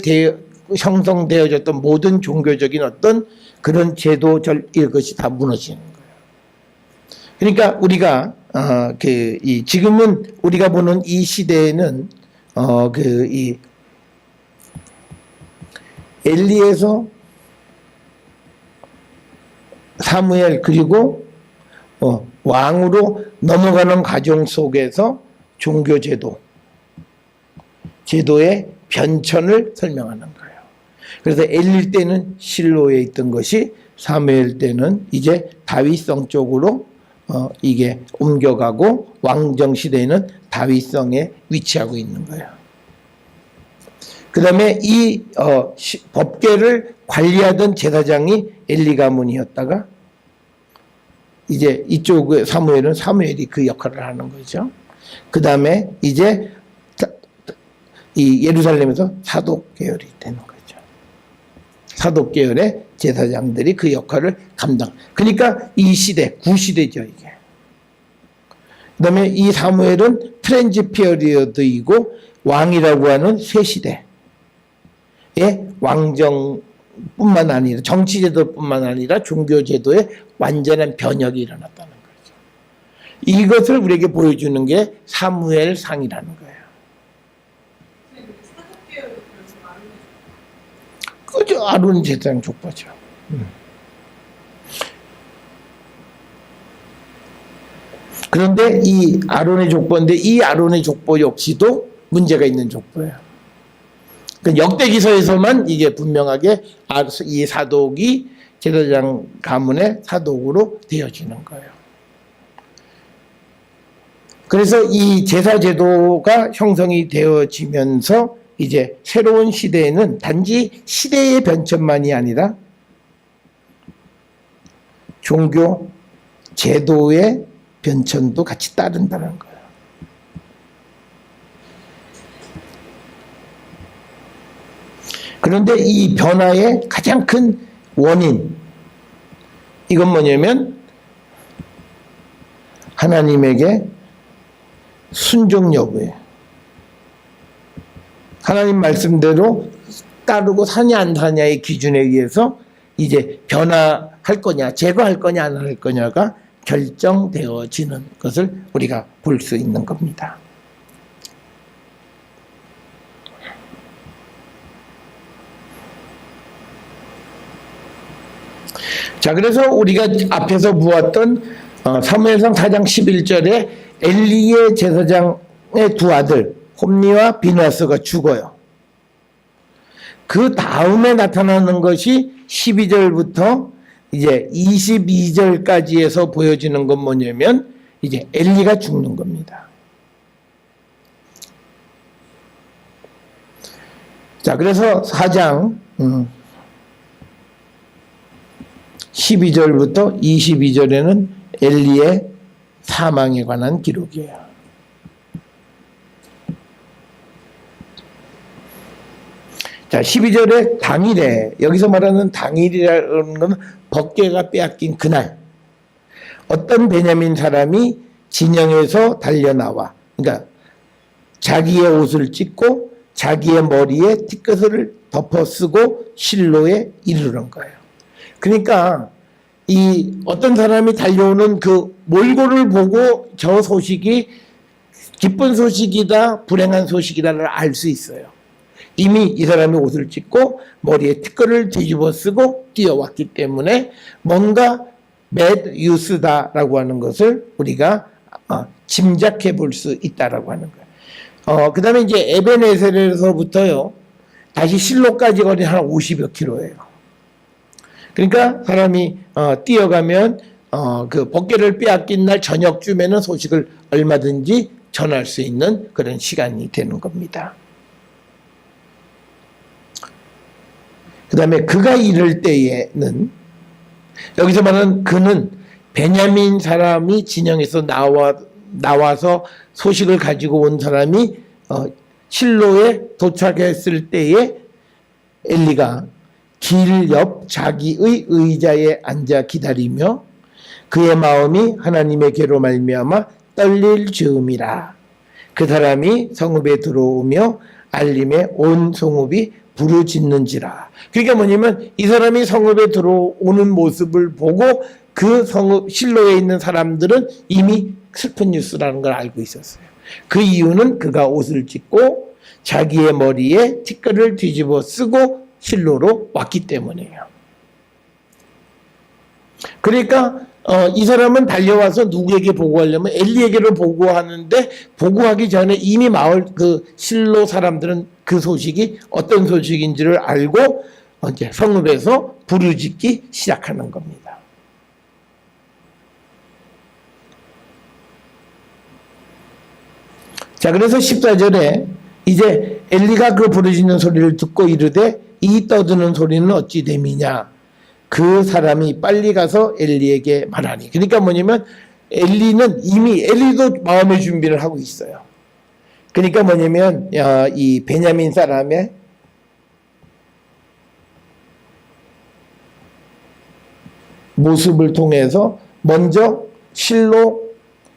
Speaker 1: 형성되어졌던 모든 종교적인 어떤 그런 제도 이것이 다 무너지는 거예요. 그러니까 우리가 지금은 우리가 보는 이 시대에는 이 엘리에서 사무엘 그리고 왕으로 넘어가는 과정 속에서 종교 제도의 변천을 설명하는 거예요. 그래서 엘리 때는 실로에 있던 것이 사무엘 때는 이제 다윗성 쪽으로 이게 옮겨가고 왕정 시대에는 다윗성에 위치하고 있는 거예요. 그 다음에 이 법궤를 관리하던 제사장이 엘리 가문이었다가 이제 이쪽 사무엘이 그 역할을 하는 거죠. 그 다음에 이제 이 예루살렘에서 사독 계열이 되는 거죠. 사독 계열의 제사장들이 그 역할을 감당. 그러니까 이 시대, 구시대죠, 이게. 그 다음에 이 사무엘은 트랜지 피어리어드이고 왕이라고 하는 새 시대의 왕정뿐만 아니라 정치제도뿐만 아니라 종교제도의 완전한 변혁이 일어났다는 거죠. 이것을 우리에게 보여주는 게 사무엘상이라는 거예요. 그죠? 아론 제사장 족보죠. 그런데 이 아론의 족보인데 이 아론의 족보 역시도 문제가 있는 족보예요. 그러니까 역대기서에서만 이게 분명하게 이 사독이 제사장 가문의 사독으로 되어지는 거예요. 그래서 이 제사 제도가 형성이 되어지면서 이제 새로운 시대에는 단지 시대의 변천만이 아니라 종교 제도의 변천도 같이 따른다는 거예요. 그런데 이 변화의 가장 큰 원인, 이건 뭐냐면 하나님에게 순종 여부예요. 하나님 말씀대로 따르고 사냐 안 사냐의 기준에 의해서 이제 변화할 거냐, 제거할 거냐 안 할 거냐가 결정되어지는 것을 우리가 볼 수 있는 겁니다. 자, 그래서 우리가 앞에서 보았던 사무엘상 4장 11절에 엘리의 제사장의 두 아들 홈니와 비나스가 죽어요. 그 다음에 나타나는 것이 12절부터 이제 22절까지에서 보여지는 건 뭐냐면 이제 엘리가 죽는 겁니다. 자, 그래서 4장 12절부터 22절에는 엘리의 사망에 관한 기록이에요. 자, 12절에 당일에, 여기서 말하는 당일이라는 건 법궤가 빼앗긴 그날, 어떤 베냐민 사람이 진영에서 달려나와, 그러니까 자기의 옷을 찢고 자기의 머리에 티끌을 덮어 쓰고 실로에 이르는 거예요. 그러니까 이 어떤 사람이 달려오는 그 몰골을 보고 저 소식이 기쁜 소식이다, 불행한 소식이다를 알 수 있어요. 이미 이 사람이 옷을 찢고 머리에 티끌을 뒤집어 쓰고 뛰어왔기 때문에 뭔가 bad news다라고 하는 것을 우리가 짐작해 볼 수 있다라고 하는 거예요. 그 다음에 이제 에벤에셀에서부터요, 다시 실로까지 거리 한 50여 킬로예요. 그러니까 사람이 뛰어가면 그 법궤를 빼앗긴 날 저녁쯤에는 소식을 얼마든지 전할 수 있는 그런 시간이 되는 겁니다. 그 다음에 그가 이를 때에는, 여기서 말하는 그는 베냐민 사람이 진영에서 나와서 소식을 가지고 온 사람이 실로에 도착했을 때에 엘리가 길 옆 자기의 의자에 앉아 기다리며 그의 마음이 하나님의 계로 말미암아 떨릴 즈음이라. 그 사람이 성읍에 들어오며 알림에 온 성읍이 부르짖는지라. 그러니까 뭐냐면 이 사람이 성읍에 들어오는 모습을 보고 그 성읍 실로에 있는 사람들은 이미 슬픈 뉴스라는 걸 알고 있었어요. 그 이유는 그가 옷을 찢고 자기의 머리에 티끌을 뒤집어 쓰고 실로로 왔기 때문이에요. 그러니까 이 사람은 달려와서 누구에게 보고하려면 엘리에게를 보고하는데, 보고하기 전에 이미 마을 그 실로 사람들은 그 소식이 어떤 소식인지를 알고 이제 성읍에서 부르짖기 시작하는 겁니다. 자, 그래서 14절에 이제 엘리가 그 부르짖는 소리를 듣고 이르되 이 떠드는 소리는 어찌 됨이냐. 그 사람이 빨리 가서 엘리에게 말하니. 그러니까 뭐냐면 엘리는 이미 엘리도 마음의 준비를 하고 있어요. 그러니까 뭐냐면 이 베냐민 사람의 모습을 통해서 먼저 실로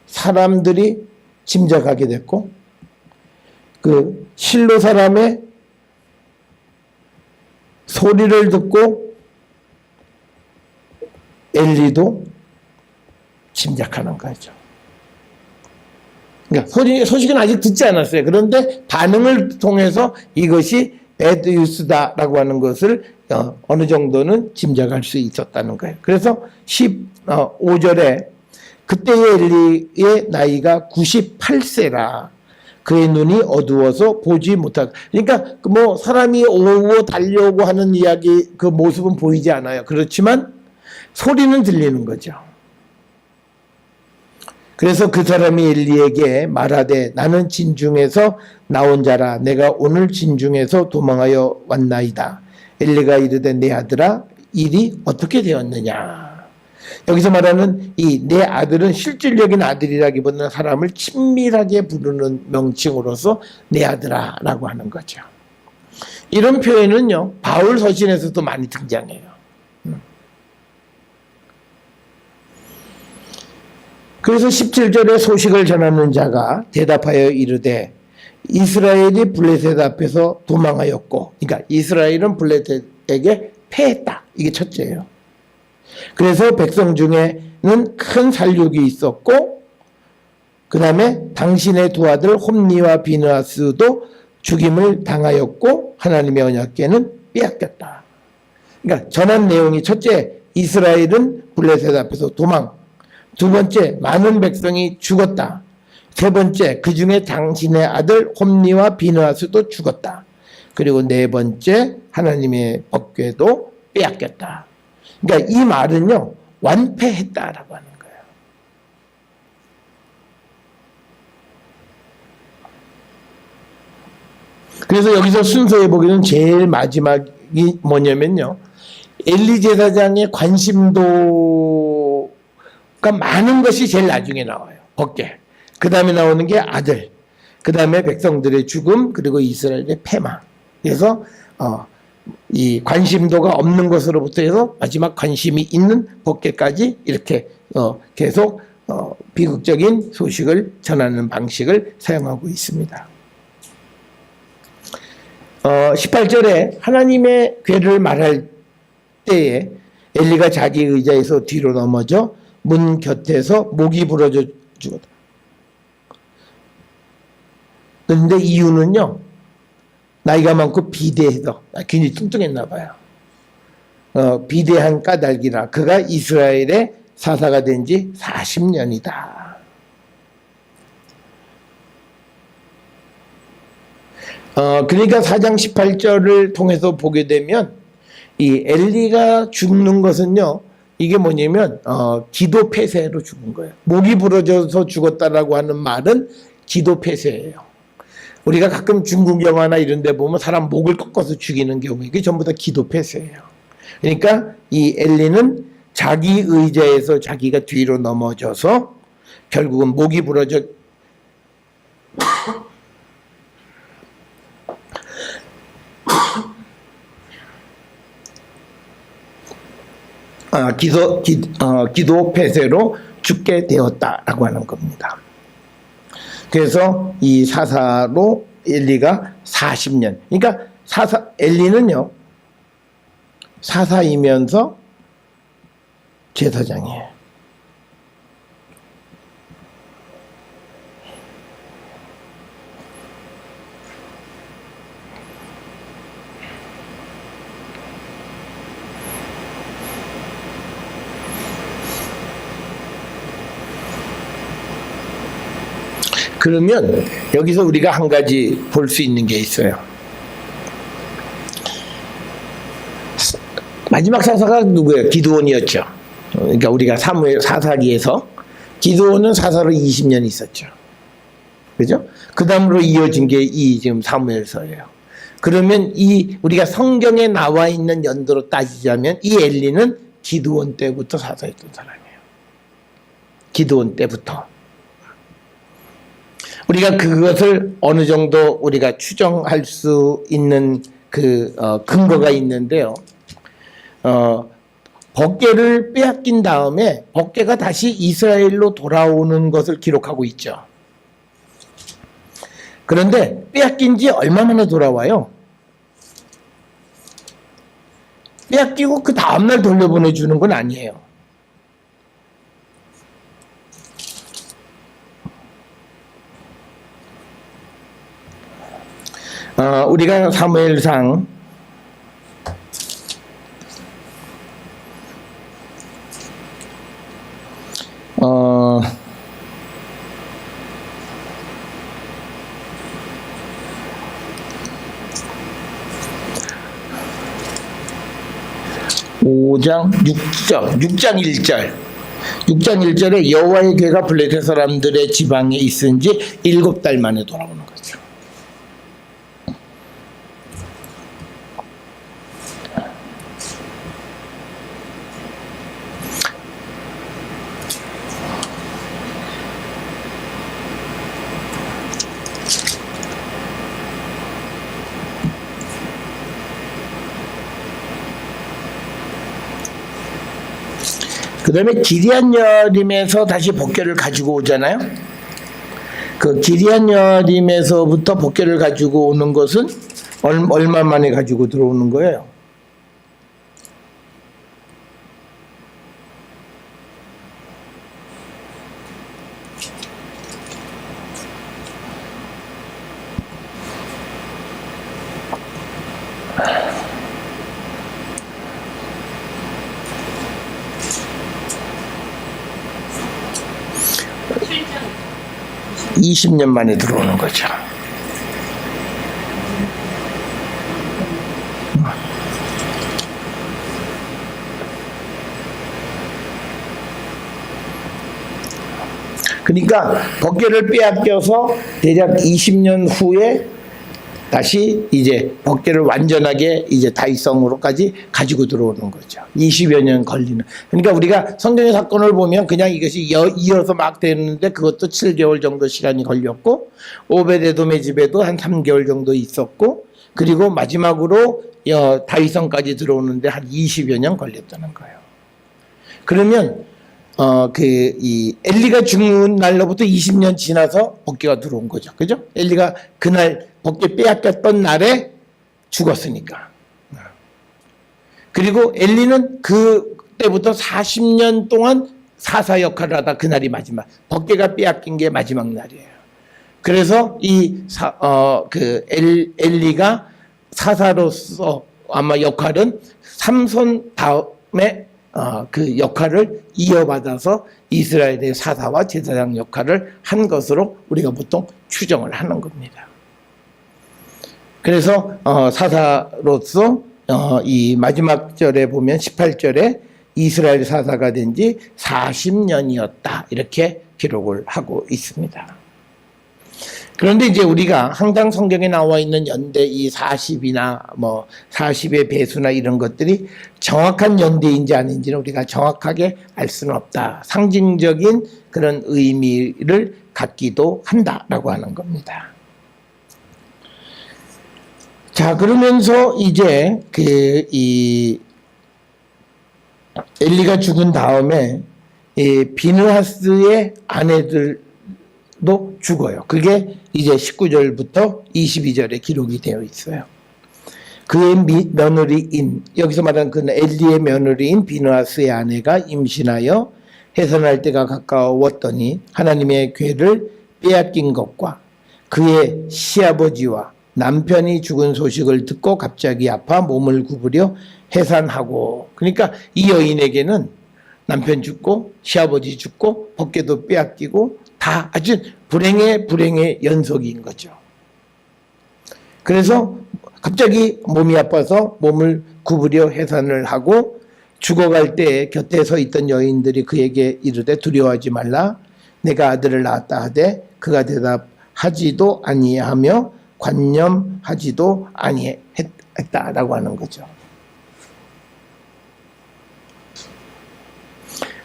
Speaker 1: 사람들이 짐작하게 됐고, 그 실로 사람의 소리를 듣고 엘리도 짐작하는 거죠. 그러니까 소식은 아직 듣지 않았어요. 그런데 반응을 통해서 이것이 bad news다라고 하는 것을 어느 정도는 짐작할 수 있었다는 거예요. 그래서 15절에 그때의 엘리의 나이가 98세라 그의 눈이 어두워서 보지 못하고. 그러니까 뭐 사람이 오고 달려오고 하는 이야기 그 모습은 보이지 않아요. 그렇지만 소리는 들리는 거죠. 그래서 그 사람이 엘리에게 말하되 나는 진중에서 나온 자라 내가 오늘 진중에서 도망하여 왔나이다. 엘리가 이르되 내 아들아 일이 어떻게 되었느냐. 여기서 말하는 이 내 아들은 실질적인 아들이라기보다는 사람을 친밀하게 부르는 명칭으로서 내 아들아 라고 하는 거죠. 이런 표현은요 바울 서신에서도 많이 등장해요. 그래서 17절에 소식을 전하는 자가 대답하여 이르되 이스라엘이 블레셋 앞에서 도망하였고, 그러니까 이스라엘은 블레셋에게 패했다. 이게 첫째예요. 그래서 백성 중에는 큰 살육이 있었고, 그 다음에 당신의 두 아들 홈니와 비느하스도 죽임을 당하였고 하나님의 언약궤는 빼앗겼다. 그러니까 전한 내용이 첫째, 이스라엘은 블레셋 앞에서 도망. 두 번째, 많은 백성이 죽었다. 세 번째, 그 중에 당신의 아들 홈니와 비느하스도 죽었다. 그리고 네 번째, 하나님의 법궤도 빼앗겼다. 그러니까 이 말은요, 완패했다라고 하는 거예요. 그래서 여기서 순서에 보기에는 제일 마지막이 뭐냐면요, 엘리 제사장의 관심도가 많은 것이 제일 나중에 나와요. 법궤. 그 다음에 나오는 게 아들. 그 다음에 백성들의 죽음, 그리고 이스라엘의 패망. 그래서 이 관심도가 없는 것으로부터 해서 마지막 관심이 있는 법궤까지 이렇게 계속 비극적인 소식을 전하는 방식을 사용하고 있습니다. 18절에 하나님의 궤를 말할 때에 엘리가 자기 의자에서 뒤로 넘어져 문 곁에서 목이 부러져 죽었다. 그런데 이유는요, 나이가 많고 비대해서 굉장히 뚱뚱했나 봐요. 비대한 까닭이라 그가 이스라엘의 사사가 된 지 40년이다. 그러니까 4장 18절을 통해서 보게 되면 이 엘리가 죽는 것은요, 이게 뭐냐면 기도 폐쇄로 죽은 거예요. 목이 부러져서 죽었다라고 하는 말은 기도 폐쇄예요. 우리가 가끔 중국 영화나 이런 데 보면 사람 목을 꺾어서 죽이는 경우, 이게 전부 다 기도 폐쇄예요. 그러니까 이 엘리는 자기 의자에서 자기가 뒤로 넘어져서 결국은 목이 부러져 기도 폐쇄로 죽게 되었다라고 하는 겁니다. 그래서 이 사사로 엘리가 40년. 그러니까 엘리는요, 사사이면서 제사장이에요. 그러면 여기서 우리가 한 가지 볼 수 있는 게 있어요. 마지막 사사가 누구예요? 기드온이었죠. 그러니까 우리가 사무엘 사사기에서 기드온은 사사로 20년 있었죠. 그죠? 그 다음으로 이어진 게 이 지금 사무엘서예요. 그러면 이 우리가 성경에 나와 있는 연도로 따지자면 이 엘리는 기드온 때부터 사사했던 사람이에요. 기드온 때부터. 우리가 그것을 어느 정도 우리가 추정할 수 있는 그 근거가 있는데요. 법궤를 빼앗긴 다음에 법궤가 다시 이스라엘로 돌아오는 것을 기록하고 있죠. 그런데 빼앗긴 지 얼마 만에 돌아와요? 빼앗기고 그 다음날 돌려보내주는 건 아니에요. 우리가 사무엘상 5장 6장 1절 6장 1절에 여호와의 괴가 블레셋 사람들의 지방에 있은 지 7달 만에 돌아오는 거죠. 그 다음에 기리앗여림에서 다시 복궤를 가지고 오잖아요. 그 기리앗여림에서부터 복궤를 가지고 오는 것은 얼마 만에 가지고 들어오는 거예요?
Speaker 2: 실전
Speaker 1: 20년 만에 들어오는 거죠. 그러니까 법궤를 빼앗겨서 대략 20년 후에 다시 이제 법궤를 완전하게 이제 다윗성으로까지 가지고 들어오는 거죠. 20여 년 걸리는. 그러니까 우리가 성경의 사건을 보면 그냥 이것이 이어서 막 되는데 그것도 7개월 정도 시간이 걸렸고, 오베데돔의 집에도 한 3개월 정도 있었고, 그리고 마지막으로 다윗성까지 들어오는데 한 20여 년 걸렸다는 거예요. 그러면 이 엘리가 죽는 날로부터 20년 지나서 법궤가 들어온 거죠. 그죠? 엘리가 그날 법궤 빼앗겼던 날에 죽었으니까. 그리고 엘리는 그때부터 40년 동안 사사 역할을 하다 그날이 마지막, 법궤가 빼앗긴 게 마지막 날이에요. 그래서 엘리가 사사로서 아마 역할은 삼손 다음에 그 역할을 이어받아서 이스라엘의 사사와 제사장 역할을 한 것으로 우리가 보통 추정을 하는 겁니다. 그래서 사사로서 이 마지막 절에 보면 18절에 이스라엘 사사가 된 지 40년이었다 이렇게 기록을 하고 있습니다. 그런데 이제 우리가 항상 성경에 나와 있는 연대 이 40이나 뭐 40의 배수나 이런 것들이 정확한 연대인지 아닌지는 우리가 정확하게 알 수는 없다. 상징적인 그런 의미를 갖기도 한다라고 하는 겁니다. 자, 그러면서 이제 이 엘리가 죽은 다음에 이 비느하스의 아내들도 죽어요. 그게 이제 19절부터 22절에 기록이 되어 있어요. 그의 며느리인, 여기서 말하는 그 엘리의 며느리인 비느하스의 아내가 임신하여 해산할 때가 가까웠더니 하나님의 궤를 빼앗긴 것과 그의 시아버지와 남편이 죽은 소식을 듣고 갑자기 아파 몸을 구부려 해산하고, 그러니까 이 여인에게는 남편 죽고 시아버지 죽고 법궤도 빼앗기고 다 아주 불행의 연속인 거죠. 그래서 갑자기 몸이 아파서 몸을 구부려 해산을 하고, 죽어갈 때 곁에 서 있던 여인들이 그에게 이르되 두려워하지 말라, 내가 아들을 낳았다 하되 그가 대답하지도 아니하며 관념하지도 아니했다라고 하는 거죠.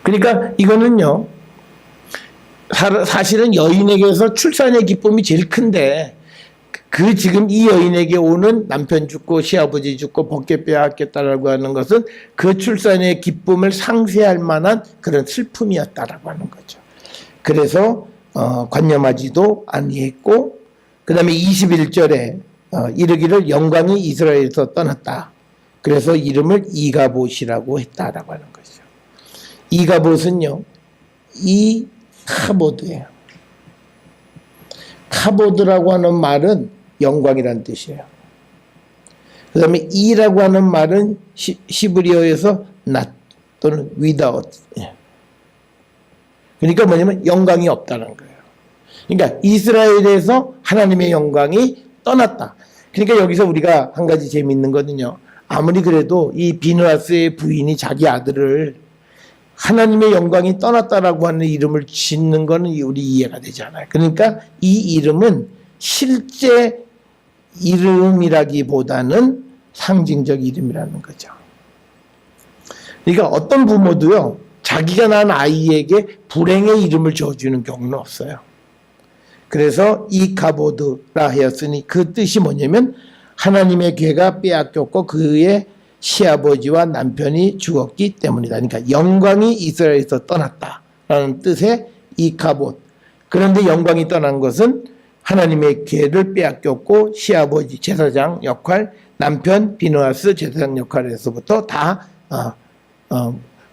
Speaker 1: 그러니까 이거는요, 사실은 여인에게서 출산의 기쁨이 제일 큰데, 지금 이 여인에게 오는 남편 죽고 시아버지 죽고 법궤 빼앗겼다라고 하는 것은 그 출산의 기쁨을 상쇄할 만한 그런 슬픔이었다라고 하는 거죠. 그래서 관념하지도 아니했고, 그 다음에 21절에 이르기를 영광이 이스라엘에서 떠났다. 그래서 이름을 이가봇이라고 했다라고 하는 거죠. 이가봇은요, 카보드예요. 카보드라고 하는 말은 영광이라는 뜻이에요. 그 다음에 이라고 하는 말은 히브리어에서 not 또는 without. 그러니까 뭐냐면 영광이 없다는 거예요. 그러니까 이스라엘에서 하나님의 영광이 떠났다. 그러니까 여기서 우리가 한 가지 재미있는 거는요, 아무리 그래도 이 비느하스의 부인이 자기 아들을 하나님의 영광이 떠났다라고 하는 이름을 짓는 거는 우리 이해가 되지 않아요. 그러니까 이 이름은 실제 이름이라기보다는 상징적 이름이라는 거죠. 그러니까 어떤 부모도요, 자기가 낳은 아이에게 불행의 이름을 지어주는 경우는 없어요. 그래서 이카보드라 하였으니 그 뜻이 뭐냐면 하나님의 괴가 빼앗겼고 그의 시아버지와 남편이 죽었기 때문이다. 그러니까 영광이 이스라엘에서 떠났다라는 뜻의 이카봇. 그런데 영광이 떠난 것은 하나님의 괴를 빼앗겼고 시아버지 제사장 역할, 남편 비느하스 제사장 역할에서부터 다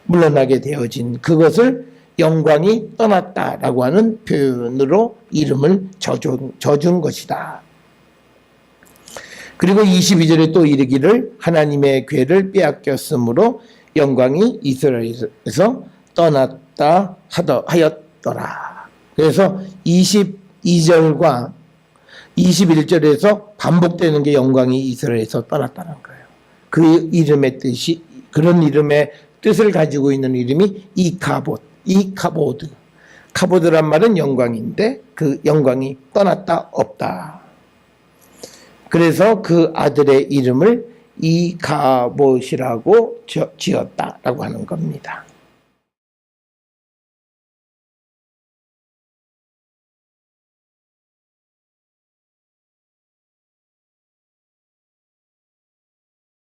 Speaker 1: 물러나게 되어진 그것을 영광이 떠났다라고 하는 표현으로 이름을 져준 것이다. 그리고 22절에 또 이르기를 하나님의 괴를 빼앗겼으므로 영광이 이스라엘에서 떠났다 하였더라. 그래서 22절과 21절에서 반복되는 게 영광이 이스라엘에서 떠났다는 거예요. 그 이름의 뜻이, 그런 이름의 뜻을 가지고 있는 이름이 이카보드. 카보드란 말은 영광인데 그 영광이 떠났다 없다. 그래서 그 아들의 이름을 이카봇이라고 지었다라고 하는 겁니다.